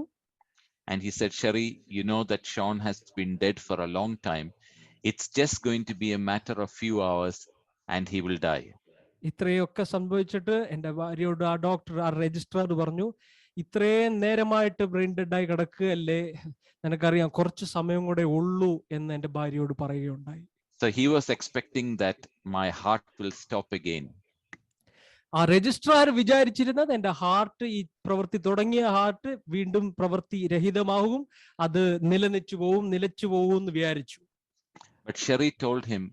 And he said, Sherry, you know that Sean has been dead for a long time. It's just going to be a matter of few hours and he will die. ഇത്രയൊക്കെ സംഭവിച്ചിട്ട് എന്റെ ഭാര്യയോട് ആ ഡോക്ടർ, ആ രജിസ്ട്രാർ പറഞ്ഞു, ഇത്രയും നേരമായിട്ട് ബ്രെയിൻ ഡെഡ് ആയി കിടക്കുകയല്ലേ, നിനക്കറിയാം കുറച്ച് സമയം കൂടെ ഉള്ളൂ എന്ന് എന്റെ ഭാര്യയോട് പറയുകയുണ്ടായി. So he was expecting that my heart will stop again. ആ രജിസ്ട്രാർ വിചാരിച്ചിരുന്നത് എന്റെ ഹാർട്ട്, ഈ പ്രവൃത്തി തുടങ്ങിയ ഹാർട്ട് വീണ്ടും പ്രവൃത്തി രഹിതമാകും, അത് നിലച്ചു പോകും എന്ന് വിചാരിച്ചു. But Sherry told him,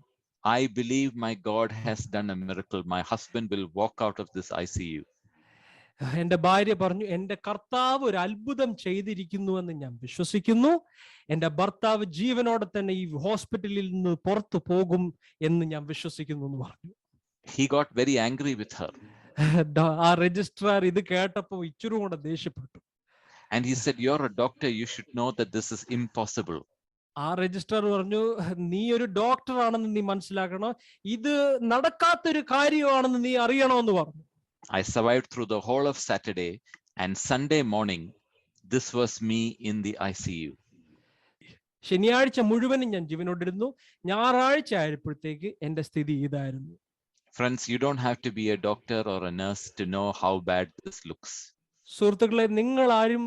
I believe my God has done a miracle. My husband will walk out of this ICU. എന്റെ ഭാര്യ പറഞ്ഞു, എന്റെ കർത്താവ് ഒരു അത്ഭുതം ചെയ്തിരിക്കുന്നു എന്ന് ഞാൻ വിശ്വസിക്കുന്നു. എന്റെ ഭർത്താവ് ജീവനോടെ തന്നെ ഈ ഹോസ്പിറ്റലിൽ നിന്ന് പുറത്തു പോകും എന്ന് ഞാൻ വിശ്വസിക്കുന്നു എന്ന് പറഞ്ഞു. He got very angry with her. ആ രജിസ്ട്രാർ ഇത് കേട്ടപ്പോ ഇച്ചിരി കൂടെ ദേഷ്യപ്പെട്ടു. And he said, you're a doctor, you should know that this is impossible. ആ രജിസ്ട്രാർ പറഞ്ഞു, നീ ഒരു ഡോക്ടർ ആണെന്ന് നീ മനസ്സിലാക്കണം, ഇത് നടക്കാത്തൊരു കാര്യമാണെന്ന് നീ അറിയണമെന്ന് പറഞ്ഞു. I survived through the whole of Saturday, and Sunday morning, this was me in the ICU. ശനിയാഴ്ച മുഴുവനും ഞാൻ ജീവനോടിരുന്നു. ഞായറാഴ്ച ആയപ്പോഴത്തേക്ക് എന്റെ സ്ഥിതി ഇതായിരുന്നു. Friends, you don't have to be a doctor or a nurse to know how bad this looks. സുഹൃത്തുക്കളെ, നിങ്ങൾ ആരും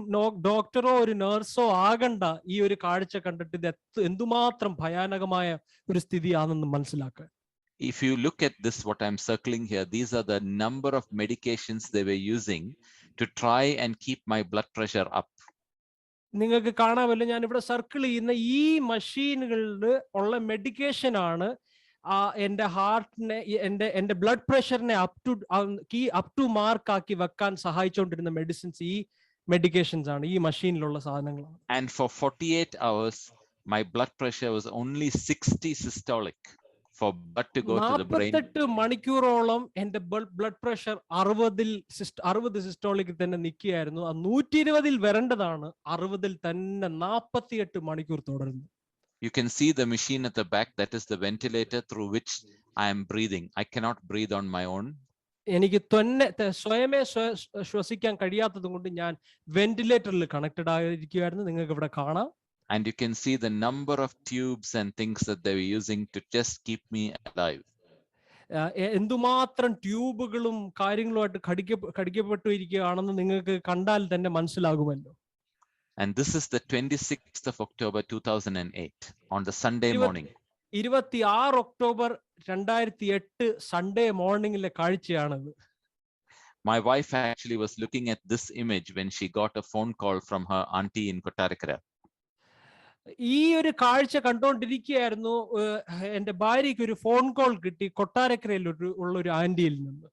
ഡോക്ടറോ ഒരു നേഴ്സോ ആകണ്ട ഈ ഒരു കാഴ്ച കണ്ടിട്ട് ഇത് എന്തുമാത്രം ഭയാനകമായ ഒരു സ്ഥിതിയാണെന്ന് മനസ്സിലാക്കുക. If you look at this, what I'm circling here, these are the number of medications they were using to try and keep my blood pressure up. നിങ്ങൾക്ക് കാണാമല്ലോ, ഞാൻ ഇവിടെ സർക്കിൾ ചെയ്യുന്ന ഈ മഷീനുകളിൽ ഉള്ള മെഡിക്കേഷൻ ആണ് എന്റെ ഹാർട്ടിനെ, എന്റെ ബ്ലഡ് പ്രഷറിനെ അപ് ടു മാർക്ക് ആക്കി വെക്കാൻ സഹായിച്ചുകൊണ്ടിരുന്ന മെഡിസിൻസ് ഈ മെഡിക്കേഷൻസ് ആണ്, ഈ മഷീനിലുള്ള സാധനങ്ങളാണ്. And for 48 hours, my blood pressure was only 60 systolic. For blood to go to the brain. 48 മണിക്കൂറോളം എന്റെ ബ്ലഡ് പ്രഷർ 60 സിസ്റ്റോളിക്ക് തന്നെ നിൽക്കുകയായിരുന്നു. 120 വരേണ്ടതാണ് 60 തന്നെ 48 മണിക്കൂർ തുടരുന്നു. You can see the machine at the back. That is the ventilator through which I am breathing. I cannot breathe on my own. എനിക്ക് സ്വയമേ ശ്വസിക്കാൻ കഴിയാത്തത് കൊണ്ട് ഞാൻ വെന്റിലേറ്ററിൽ കണക്റ്റഡ് ആയിരിക്കുമായിരുന്നു. നിങ്ങൾക്ക് ഇവിടെ കാണാം. And you can see the number of tubes and things that they were using to just keep me alive. എന്തുമാത്രം ട്യൂബുകളും കാര്യങ്ങളുമായിട്ട് ഘടിക്കപ്പെട്ടിരിക്കുകയാണെന്ന് നിങ്ങൾക്ക് കണ്ടാൽ തന്നെ മനസ്സിലാകുമല്ലോ. And this is the 26th of October 2008 on the Sunday morning. 26 October 2008 Sunday മോർണിംഗിലെ കാഴ്ചയാണത്. My wife actually was looking at this image when she got a phone call from her auntie in Kottarakara. ഈ ഒരു കാഴ്ച കണ്ടുകൊണ്ടിരിക്കുകയായിരുന്നു. എന്റെ ഭാര്യയ്ക്ക് ഒരു ഫോൺ കോൾ കിട്ടി കൊട്ടാരക്കരയിൽ ഉള്ള ഒരു ആന്റിയിൽ നിന്ന്.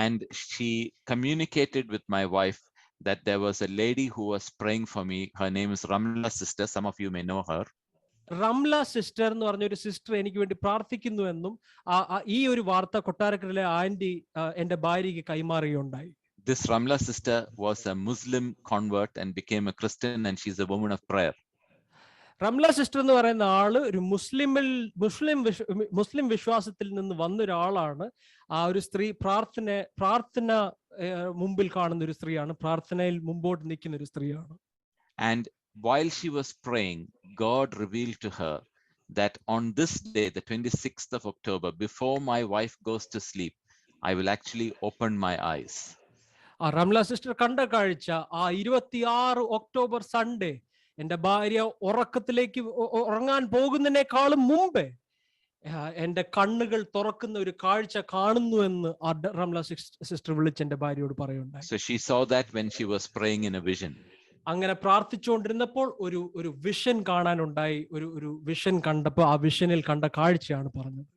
And she communicated with my wife that there was a lady who was praying for me. Her name is Ramla sister. Some of you may know her. Ramla sister എന്ന് പറഞ്ഞ ഒരു സിസ്റ്റർ എനിക്ക് വേണ്ടി പ്രാർത്ഥിക്കുന്നു എന്നും ഈ ഒരു വാർത്ത കൊട്ടാരക്കരയിലെ ആന്റി എന്റെ ഭാര്യയ്ക്ക് കൈമാറുകയുണ്ടായി. This Ramla sister was a Muslim convert and became a Christian, and she's a woman of prayer. Ramla sister എന്ന് പറയുന്ന ആള് ഒരു മുസ്ലിം വിശ്വാസത്തിൽ നിന്ന് വന്ന ഒരാളാണ്. ആ ഒരു സ്ത്രീ പ്രാർത്ഥന മുമ്പിൽ കാണുന്ന ഒരു സ്ത്രീയാണ്, പ്രാർത്ഥനയിൽ മുമ്പോട്ട് നിൽക്കുന്ന ഒരു സ്ത്രീയാണ്. And while she was praying, God revealed to her that on this day, the 26th of October, before my wife goes to sleep, I will actually open my eyes. ആ റംല സിസ്റ്റർ കണ്ട കാഴ്ച, ആ 26 ഒക്ടോബർ സൺഡേ എന്റെ ഭാര്യ ഉറങ്ങാൻ പോകുന്നതിനേക്കാളും മുമ്പേ എന്റെ കണ്ണുകൾ തുറക്കുന്ന ഒരു കാഴ്ച കാണുന്നു എന്ന് റംല സിസ്റ്റർ വിളിച്ച് എന്റെ ഭാര്യയോട് പറയുണ്ടായി. So she saw that when she was praying in a vision. അങ്ങനെ പ്രാർത്ഥിച്ചുകൊണ്ടിരുന്നപ്പോൾ ഒരു വിഷൻ കാണാനുണ്ടായി. ഒരു വിഷൻ കണ്ടപ്പോൾ ആ വിഷനിൽ കണ്ട കാഴ്ചയാണ് പറഞ്ഞത്.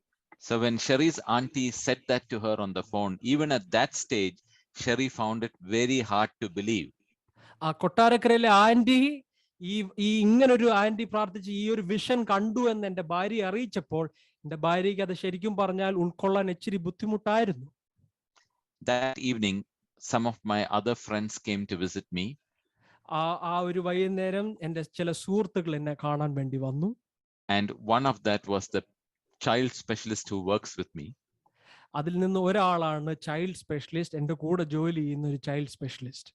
So when Sherry's auntie said that to her on the phone, even at that stage, Sherry found it very hard to believe. ആ കൊട്ടാരക്കരയിലെ ആന്റി ഈ ഇങ്ങനൊരു ആന്റി പ്രാർത്ഥിച്ച് ഈ ഒരു വിഷൻ കണ്ടു എന്ന് എന്റെ ഭാര്യയെ അറിയിച്ചപ്പോൾ എന്റെ ഭാര്യയ്ക്ക് അത് ശരിക്കും പറഞ്ഞാൽ ഉൾക്കൊള്ളാൻ ഇച്ചിരി ബുദ്ധിമുട്ടായിരുന്നു. That evening, some of my other friends came to visit me. ആ ഒരു വൈകുന്നേരം എന്റെ ചില സുഹൃത്തുക്കൾ എന്നെ കാണാൻ വേണ്ടി വന്നു. And one of that was the child specialist who works with me. അതിൽ നിന്ന് ഒരാളാണ് ചൈൽഡ് സ്പെഷ്യലിസ്റ്റ്, എന്റെ കൂടെ ജോലി ചെയ്യുന്ന ഒരു child specialist.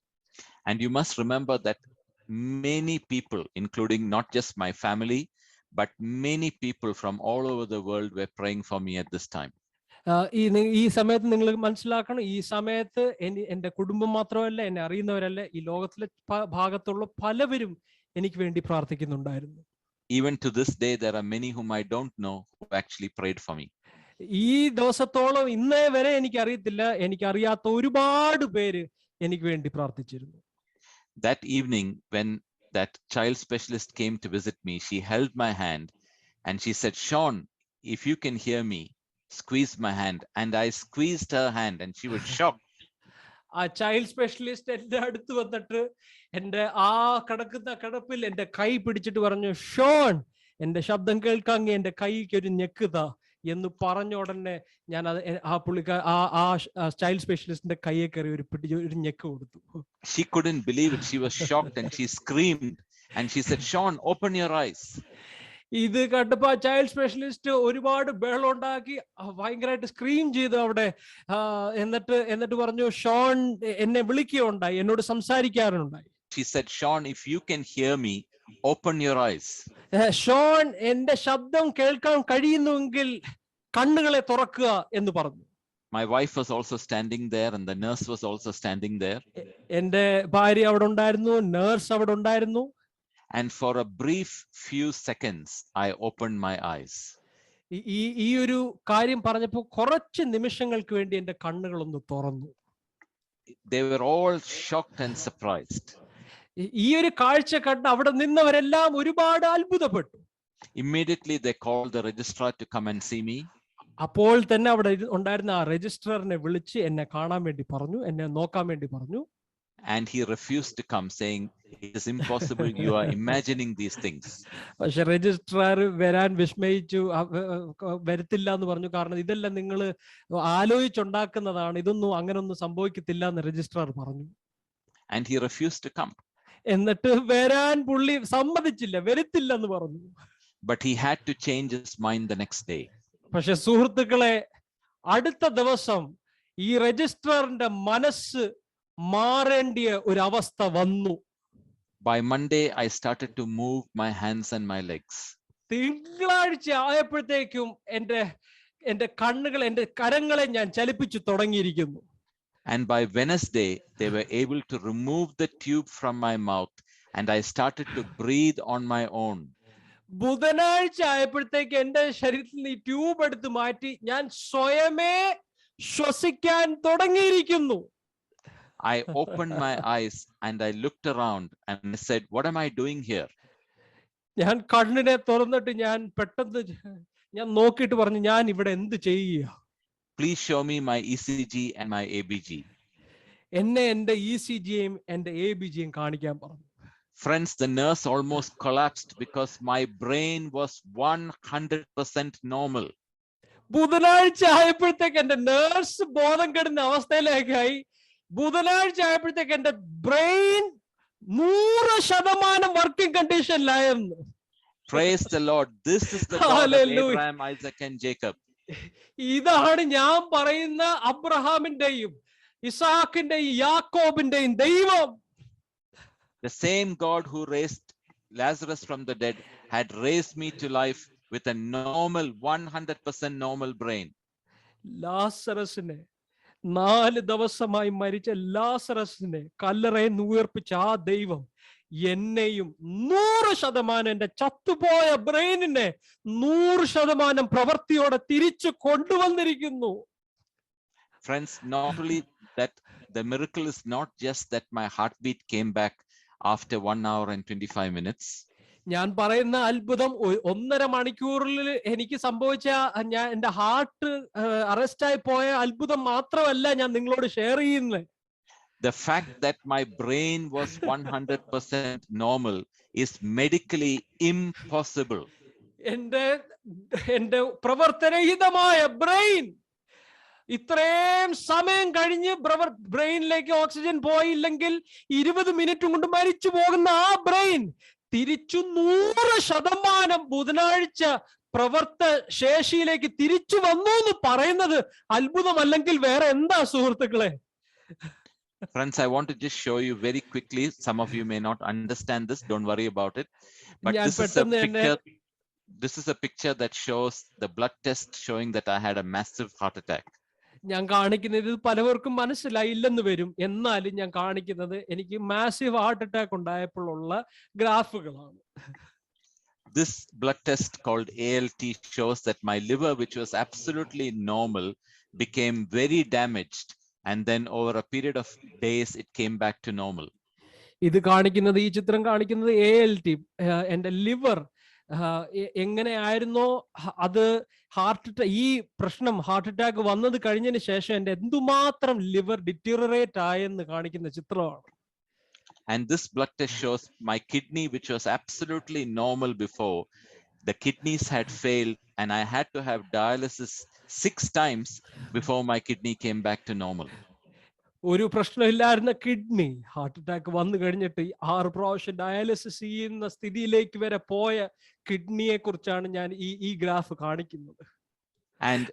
And you must remember that many people, including not just my family, but many people from all over the world were praying for me at this time. ഈ സമയത്ത് നിങ്ങൾ മനസ്സിലാക്കണം, ഈ സമയത്ത് എന്റെ കുടുംബം മാത്രമല്ല, എന്നെ അറിയുന്നവരല്ല, ഈ ലോകത്തിലെ ഭാഗത്തുള്ള പലവരും എനിക്ക് വേണ്ടി പ്രാർത്ഥിക്കുന്നുണ്ടായിരുന്നു. Even to this day, there are many whom I don't know who actually prayed for me. ഈ ദിവസത്തോളം ഇന്നേ വരെ എനിക്കറിയത്തില്ല, എനിക്കറിയാത്ത ഒരുപാട് പേര് എനിക്ക് വേണ്ടി പ്രാർത്ഥിച്ചിരുന്നു. That evening, when that child specialist came to visit me, she held my hand and she said, "Sean, if you can hear me, squeeze my hand." And I squeezed her hand and she was shocked. ആ ചൈൽഡ് സ്പെഷ്യലിസ്റ്റ് എന്റെ അടുത്ത് വന്നിട്ട് എന്റെ ആ കിടക്കുന്ന കിടപ്പിൽ എന്റെ കൈ പിടിച്ചിട്ട് പറഞ്ഞു, "ഷോൺ, എന്റെ ശബ്ദം കേൾക്കാങ്ങി എന്റെ കൈക്ക് ഒരു ഞെക്കുതാ" എന്ന് പറഞ്ഞ ഉടനെ ഞാൻ ആ ചൈൽഡ് സ്പെഷ്യലിസ്റ്റിന്റെ കൈയെ കയറി ഒരു ഞെക്ക് കൊടുത്തു. She couldn't believe it. She was shocked and she screamed and she said, "Sean, open your eyes." ഇത് കണ്ടപ്പോ ആ ചൈൽഡ് സ്പെഷ്യലിസ്റ്റ് ഒരുപാട് ബഹളം ഉണ്ടാക്കി, ഭയങ്കരമായിട്ട് സ്ക്രീം ചെയ്തു അവിടെ. എന്നിട്ട് പറഞ്ഞു, "ഷോൺ എന്നെ വിളിക്കുകയുണ്ടായി, എന്നോട് സംസാരിക്കാറുണ്ടായി." She said, "Sean, if you can hear me, open your eyes." Shaun എന്റെ ശബ്ദം കേൾക്കാൻ കഴിയുന്നുവെങ്കിൽ കണ്ണുകളെ തുറക്കുക എന്ന് പറഞ്ഞു. My wife was also standing there and the nurse was also standing there. എന്റെ ഭാര്യ അവിടെ ഉണ്ടായിരുന്നു, നേഴ്സ് അവിടെ ഉണ്ടായിരുന്നു. And for a brief few seconds, I opened my eyes. ഈ ഒരു കാര്യം പറഞ്ഞപ്പോൾ കുറച്ച് നിമിഷങ്ങൾക്ക് വേണ്ടി എന്റെ കണ്ണുകൾ ഒന്ന് തുറന്നു. They were all shocked and surprised. ഈ ഒരു കാഴ്ച കണ്ട് അവിടെ നിന്നവരെല്ലാം ഒരുപാട് അത്ഭുതപ്പെട്ടു. Immediately they called the registrar to come and see me. അപ്പോൾ തന്നെ അവിടെ ഉണ്ടായിരുന്ന ആ രജിസ്ട്രാറിനെ വിളിച്ച് എന്നെ കാണാൻ വേണ്ടി പറഞ്ഞു, എന്നെ നോക്കാൻ വേണ്ടി പറഞ്ഞു. And he refused to come, saying, "It is impossible. You are imagining these things." പക്ഷെ രജിസ്ട്രാർ വരാൻ വിസ്മയിച്ചു, വരത്തില്ല എന്ന് പറഞ്ഞു. കാരണം ഇതെല്ലാം നിങ്ങൾ ആലോചിച്ചുണ്ടാക്കുന്നതാണ്, ഇതൊന്നും അങ്ങനൊന്നും സംഭവിക്കത്തില്ല എന്ന് രജിസ്ട്രാർ പറഞ്ഞു. And he refused to come. എന്നിട്ട് വരാൻ പുള്ളി സമ്മതിച്ചില്ല, വരത്തില്ല എന്ന് പറഞ്ഞു. But he had to change his mind the next day. പക്ഷെ സുഹൃത്തുക്കളെ, അടുത്ത ദിവസം ഈ രജിസ്ട്രാറിന്റെ മനസ്സ് മാറേണ്ടിയ ഒരു അവസ്ഥ വന്നു. By Monday, I started to move my hands and my legs. തിങ്കളാഴ്ച ആയപ്പോഴത്തേക്കും എന്റെ കണ്ണുകൾ, എന്റെ കരങ്ങളെ ഞാൻ ചലിപ്പിച്ചു തുടങ്ങിയിരിക്കുന്നു. And by Wednesday, they were able to remove the tube from my mouth and I started to breathe on my own. ബുധനാഴ്ച ആയപ്പോഴത്തേക്ക് എന്റെ ശരീരത്തിൽ നിന്ന് ഈ ട്യൂബ് എടുത്ത് മാറ്റി ഞാൻ സ്വയമേ ശ്വസിക്കാൻ തുടങ്ങിയിരിക്കുന്നു. I opened my eyes and I looked around and I said, "What am I doing here?" ഞാൻ കണ്ണിനെ തുറന്നിട്ട് ഞാൻ പെട്ടെന്ന് ഞാൻ നോക്കിയിട്ട് പറഞ്ഞു, ഞാൻ ഇവിടെ എന്ത് ചെയ്യുക? Please show me my ECG and my ABG. എന്നെ എന്റെ ECGയും എന്റെ ABGയും കാണിക്കാൻ പറഞ്ഞു. Friends, the nurse almost collapsed because my brain was 100% normal. ബുധനാഴ്ച ആയപ്പോഴത്തേക്ക് എന്റെ നേഴ്സ് ബോധം കെടുന്ന അവസ്ഥയിലേക്കായി. ബുധനാഴ്ച ആയപ്പോഴത്തേക്ക് എന്റെ ബ്രെയിൻ 100% വർക്കിംഗ് കണ്ടീഷനിലായിരുന്നു. Praise the Lord. This is the God of Abraham, Isaac and Jacob. ഇതാണ് ഞാൻ പറയുന്ന അബ്രഹാമിന്റെയും ഇസാക്കിന്റെയും യാക്കോബിന്റെയും ദൈവം. The same God who raised Lazarus from the dead had raised me to life with a normal, 100% normal brain. ലാസറസിനെ 4 ദിവസമായി മരിച്ച ലാസറസിനെ കല്ലറയിൽ നിന്ന് ഉയർപ്പിച്ച ആ ദൈവം എന്നെയും 100% എന്റെ ചത്തുപോയ ബ്രെയിനിനെ 100% പ്രവൃത്തിയോടെ തിരിച്ചു കൊണ്ടുവന്നിരിക്കുന്നു. Friends, not only that, the miracle is not just that my heartbeat came back after 1 hour and 25 minutes. ഞാൻ പറയുന്ന അത്ഭുതം 1.5 മണിക്കൂറിൽ എനിക്ക് സംഭവിച്ച ഞാൻ എന്റെ ഹാർട്ട് അറസ്റ്റ് ആയി പോയ അത്ഭുതം മാത്രമല്ല ഞാൻ നിങ്ങളോട് ഷെയർ ചെയ്യുന്നത്. The fact that my brain was 100% normal is medically impossible. എന്റെ പ്രവർത്തനരഹിതമായ ബ്രെയിൻ ഇത്രയും സമയം കഴിഞ്ഞ് ബ്രെയിനിലേക്ക് ഓക്സിജൻ പോയില്ലെങ്കിൽ 20 മിനിറ്റ് കൊണ്ട് മരിച്ചു പോകുന്ന ആ ബ്രെയിൻ തിരിച്ചു 100% ബുധനാഴ്ച പ്രവർത്ത ശേഷിയിലേക്ക് തിരിച്ചു വന്നു എന്ന് പറയുന്നത് അത്ഭുതമല്ലെങ്കിൽ വേറെ എന്താ സുഹൃത്തുക്കളെ? Friends, I want to just show you very quickly. Some of you may not understand this. Don't worry about it. But this is a picture that shows the blood test showing that I had a massive heart attack. ഞാൻ കാണിക്കുന്നത് പലവർക്കും മനസ്സിലായില്ലെന്ന് വരും. എന്നാലും ഞാൻ കാണിക്കുന്നത് എനിക്ക് മാസീവ് ഹാർട്ട് അറ്റാക്ക് ഉണ്ടായപ്പോഴുള്ള ഗ്രാഫുകളാണ്. This blood test called ALT shows that my liver, which was absolutely normal, became very damaged. And then over a period of days, it came back to normal. ഇത് കാണിക്കുന്നത്, ഈ ചിത്രം കാണിക്കുന്നത് ALT, എന്റെ ലിവർ എങ്ങനെയായിരുന്നോ അത് ഈ പ്രശ്നം ഹാർട്ട് അറ്റാക്ക് വന്നത് കഴിഞ്ഞതിന് ശേഷം എന്റെ എന്തുമാത്രം ലിവർ ഡിറ്റീറിയറേറ്റ് ആയെന്ന് കാണിക്കുന്ന ചിത്രമാണ്. And this blood test shows my kidney, which was absolutely normal before, the kidneys had failed and I had to have dialysis 6 times before my kidney came back to normal. ഒരു പ്രശ്നമില്ലായിരുന്ന കിഡ്നി ഹാർട്ട് അറ്റാക്ക് വന്നു കഴിഞ്ഞിട്ട് 6 പ്രാവശ്യം ഡയാലിസിസ് ചെയ്യുന്ന സ്ഥിതിയിലേക്ക് വരെ പോയ കിഡ്നിയെ കുറിച്ചാണ് ഞാൻ ഈ ഗ്രാഫ് കാണിക്കുന്നത്. And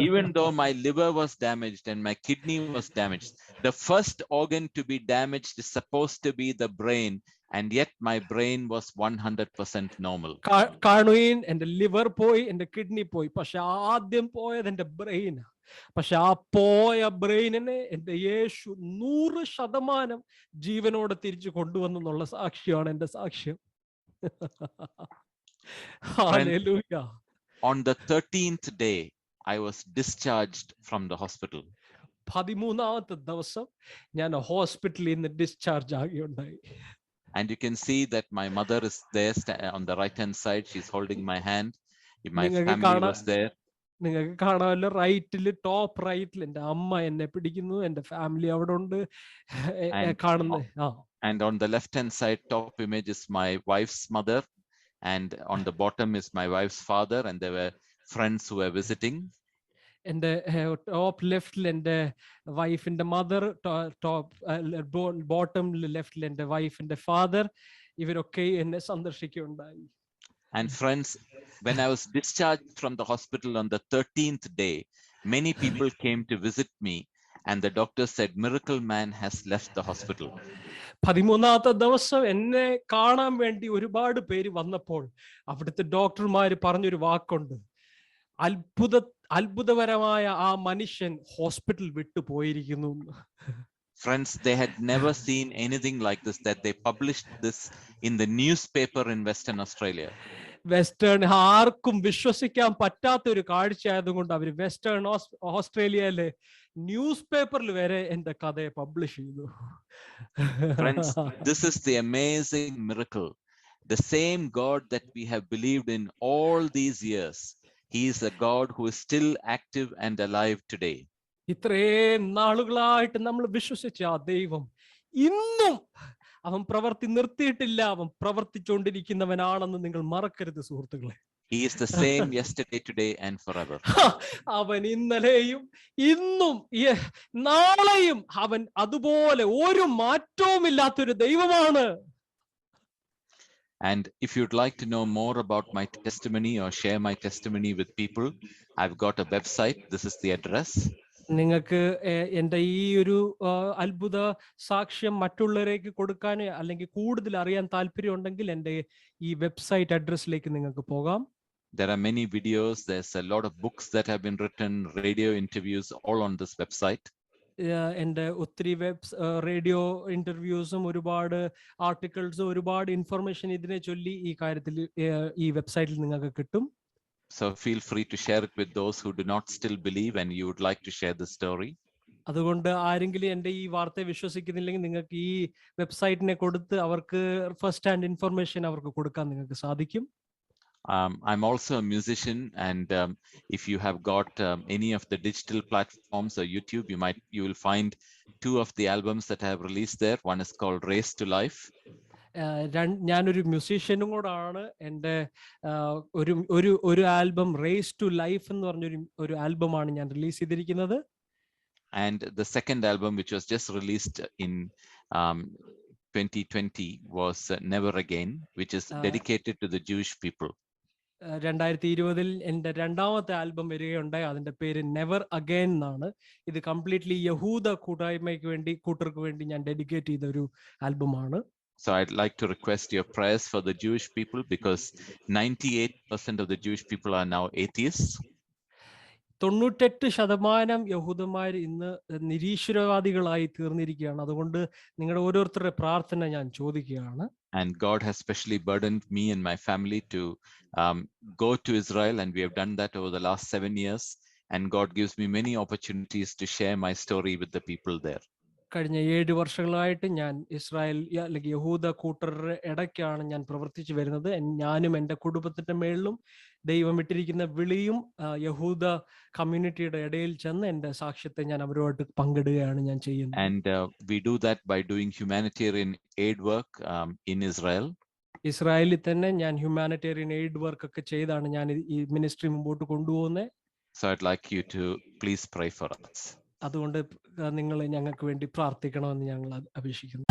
even though my liver was damaged and my kidney was damaged, the first organ to be damaged is supposed to be the brain, and yet my brain was 100% normal. കാണുകയും എൻ്റെ ലിവർ പോയി, എൻ്റെ കിഡ്നി പോയി, പക്ഷെ ആദ്യം പോയത് എൻ്റെ ബ്രെയിൻ. പക്ഷെ ആ പോയ ബ്രെയിനിനെ എൻ്റെ യേശു 100% ജീവനോടെ തിരിച്ചു കൊണ്ടുവന്നെന്നുള്ള സാക്ഷ്യമാണ് എൻ്റെ സാക്ഷ്യം. Hallelujah. On the 13th day, I was discharged from the hospital. 13ാമത്തെ ദിവസം ഞാൻ ഹോസ്പിറ്റലിൽ നിന്ന് discharge ആകുകയുണ്ടായി. And you can see that my mother is there on the right hand side. She's holding my hand. My family was there. നിങ്ങൾക്ക് കാണാമല്ലോ, റൈറ്റിൽ, ടോപ്പ് റൈറ്റിൽ എൻ്റെ അമ്മ എന്നെ പിടിക്കുന്നു, എൻ്റെ ഫാമിലി അവിടെ ഉണ്ട് കാണുന്നത്. And on the left hand side, top image is my wife's mother, and on the bottom is my wife's father, and there were friends who were visiting. എൻ്റെ ടോപ്പ് ലെഫ്റ്റിൽ എൻ്റെ വൈഫിന്റെ മദർ, ടോപ്പ് ബോട്ടം ലെഫ്റ്റിൽ എൻ്റെ വൈഫിന്റെ ഫാദർ, ഇവരൊക്കെ എന്നെ സന്ദർശിക്കുകയുണ്ടായി. And friends, when I was discharged from the hospital on the 13th day, many people came to visit me, and the doctor said, "Miracle Man has left the hospital." 13ാമത്തെ ദിവസം എന്നെ കാണാൻ വേണ്ടി ഒരുപാട് പേര് വന്നപ്പോൾ അവിടുത്തെ ഡോക്ടർമാര് പറഞ്ഞൊരു വാക്കുണ്ട്, അത്ഭുതപരമായ ആ മനുഷ്യൻ ഹോസ്പിറ്റൽ വിട്ടു പോയിരിക്കുന്നു. Friends, they had never seen anything like this, that they published this in the newspaper in Western Australia. Western ആർക്കും വിശ്വസിക്കാൻ പറ്റാത്ത ഒരു കാഴ്ചയായതുകൊണ്ട് അവർ വെസ്റ്റേൺ ഓസ്ട്രേലിയയിലെ ന്യൂസ് പേപ്പറിൽ വരെ എന്റെ കഥയെ പബ്ലിഷ് ചെയ്തു. Friends, this is the amazing miracle. The same God that we have believed in all these years, He is a God who is still active and alive today. ഇത്രയും നാളുകളായിട്ട് നമ്മൾ വിശ്വസിച്ച ആ ദൈവം ഇന്നും അവൻ പ്രവർത്തി നിർത്തിയിട്ടില്ല, അവൻ പ്രവർത്തിച്ചുകൊണ്ടിരിക്കുന്നവനാണെന്ന് നിങ്ങൾ മറക്കരുത് സുഹൃത്തുക്കളെ. He is the same yesterday, today and forever. അവൻ ഇന്നലെയും ഇന്നും നാളെയും അവൻ അതുപോലെ ഒരു മാറ്റവും ഇല്ലാത്തൊരു ദൈവമാണ്. And if you'd like to know more about my testimony or share my testimony with people, I've got a website. This is the address. നിങ്ങൾക്ക് എൻ്റെ ഈ ഒരു അത്ഭുത സാക്ഷ്യം മറ്റുള്ളവരേക്ക് കൊടുക്കാൻ അല്ലെങ്കിൽ കൂടുതൽ അറിയാൻ താല്പര്യം ഉണ്ടെങ്കിൽ എൻ്റെ ഈ വെബ്സൈറ്റ് അഡ്രസ്സിലേക്ക് നിങ്ങൾക്ക് പോകാം. There are many videos. There's a lot of books that have been written, radio interviews, all on this website. എൻ്റെ ഒത്തിരി റേഡിയോ ഇന്റർവ്യൂസും ഒരുപാട് ആർട്ടിക്കിൾസും ഒരുപാട് ഇൻഫർമേഷൻ ഇതിനെ ചൊല്ലി ഈ കാര്യത്തിൽ ഈ വെബ്സൈറ്റിൽ നിങ്ങൾക്ക് കിട്ടും. So feel free to share it with those who do not still believe and you would like to share the story. അതുകൊണ്ട് ആരെങ്കിലും എൻ്റെ ഈ വാർത്തയെ വിശ്വസിക്കുന്നില്ലെങ്കിൽ നിങ്ങൾക്ക് ഈ വെബ്സൈറ്റിനെ കൊടുത്ത് അവർക്ക് ഫസ്റ്റ് ഹാൻഡ് ഇൻഫർമേഷൻ അവർക്ക് കൊടുക്കാൻ നിങ്ങൾക്ക് സാധിക്കും. I'm also a musician, and if you have got any of the digital platforms or YouTube, you will find 2 of the albums that I have released there. One is called Race to Life. ഞാനൊരു മ്യൂസീഷ്യനും കൂടാണ്. എൻ്റെ ഒരു ആൽബം റേസ് ടു ലൈഫ് എന്ന് പറഞ്ഞൊരു ഒരു ആൽബമാണ് ഞാൻ റിലീസ് ചെയ്തിരിക്കുന്നത്. And the second album, which was just released in 2020, was Never Again, which is dedicated to the Jewish people. 2020 എൻ്റെ രണ്ടാമത്തെ ആൽബം വരികയുണ്ടായി. അതിന്റെ പേര് നെവർ അഗൈൻ എന്നാണ്. ഇത് കംപ്ലീറ്റ്ലി യഹൂദ കൂട്ടർക്ക് വേണ്ടി ഞാൻ ഡെഡിക്കേറ്റ് ചെയ്ത ഒരു ആൽബമാണ്. So I'd like to request your prayers for the Jewish people, because 98% of the Jewish people are now atheists. 98% യഹൂദന്മാർ ഇന്ന് നിരീശ്വരവാദികളായി തീർന്നിരിക്കുകയാണ്. അതുകൊണ്ട് നിങ്ങളുടെ ഓരോരുത്തരുടെ പ്രാർത്ഥന ഞാൻ ചോദിക്കുകയാണ്. And God has specially burdened me and my family to go to Israel, and we have done that over the last 7 years. And God gives me many opportunities to share my story with the people there. കഴിഞ്ഞ 7 വർഷങ്ങളായിട്ട് ഞാൻ ഇസ്രായേൽ അല്ലെങ്കിൽ യഹൂദ കൂട്ടരുടെ ഇടയ്ക്കാണ് ഞാൻ പ്രവർത്തിച്ചു വരുന്നത്. ഞാനും എൻ്റെ കുടുംബത്തിന്റെ മേളിലും ദൈവം ഇട്ടിരിക്കുന്ന വിളിയും യഹൂദ കമ്മ്യൂണിറ്റിയുടെ ഇടയിൽ ചെന്ന് എൻ്റെ സാക്ഷ്യത്തെ ഞാൻ അവരുമായിട്ട് പങ്കിടുകയാണ് ഞാൻ ചെയ്യുന്നത്. And we do that by doing humanitarian aid work in Israel. ഇസ്രായേലിൽ തന്നെ ഞാൻ ഹ്യൂമാനിറ്റേറിയൻ എയ്ഡ് വർക്ക് ഒക്കെ ചെയ്താണ് ഞാൻ ഈ മിനിസ്ട്രി മുമ്പോട്ട് കൊണ്ടുപോകുന്നത്. So I'd like you to please pray for us. അതുകൊണ്ട് നിങ്ങൾ ഞങ്ങൾക്ക് വേണ്ടി പ്രാർത്ഥിക്കണമെന്ന് ഞങ്ങൾ അപേക്ഷിക്കുന്നു.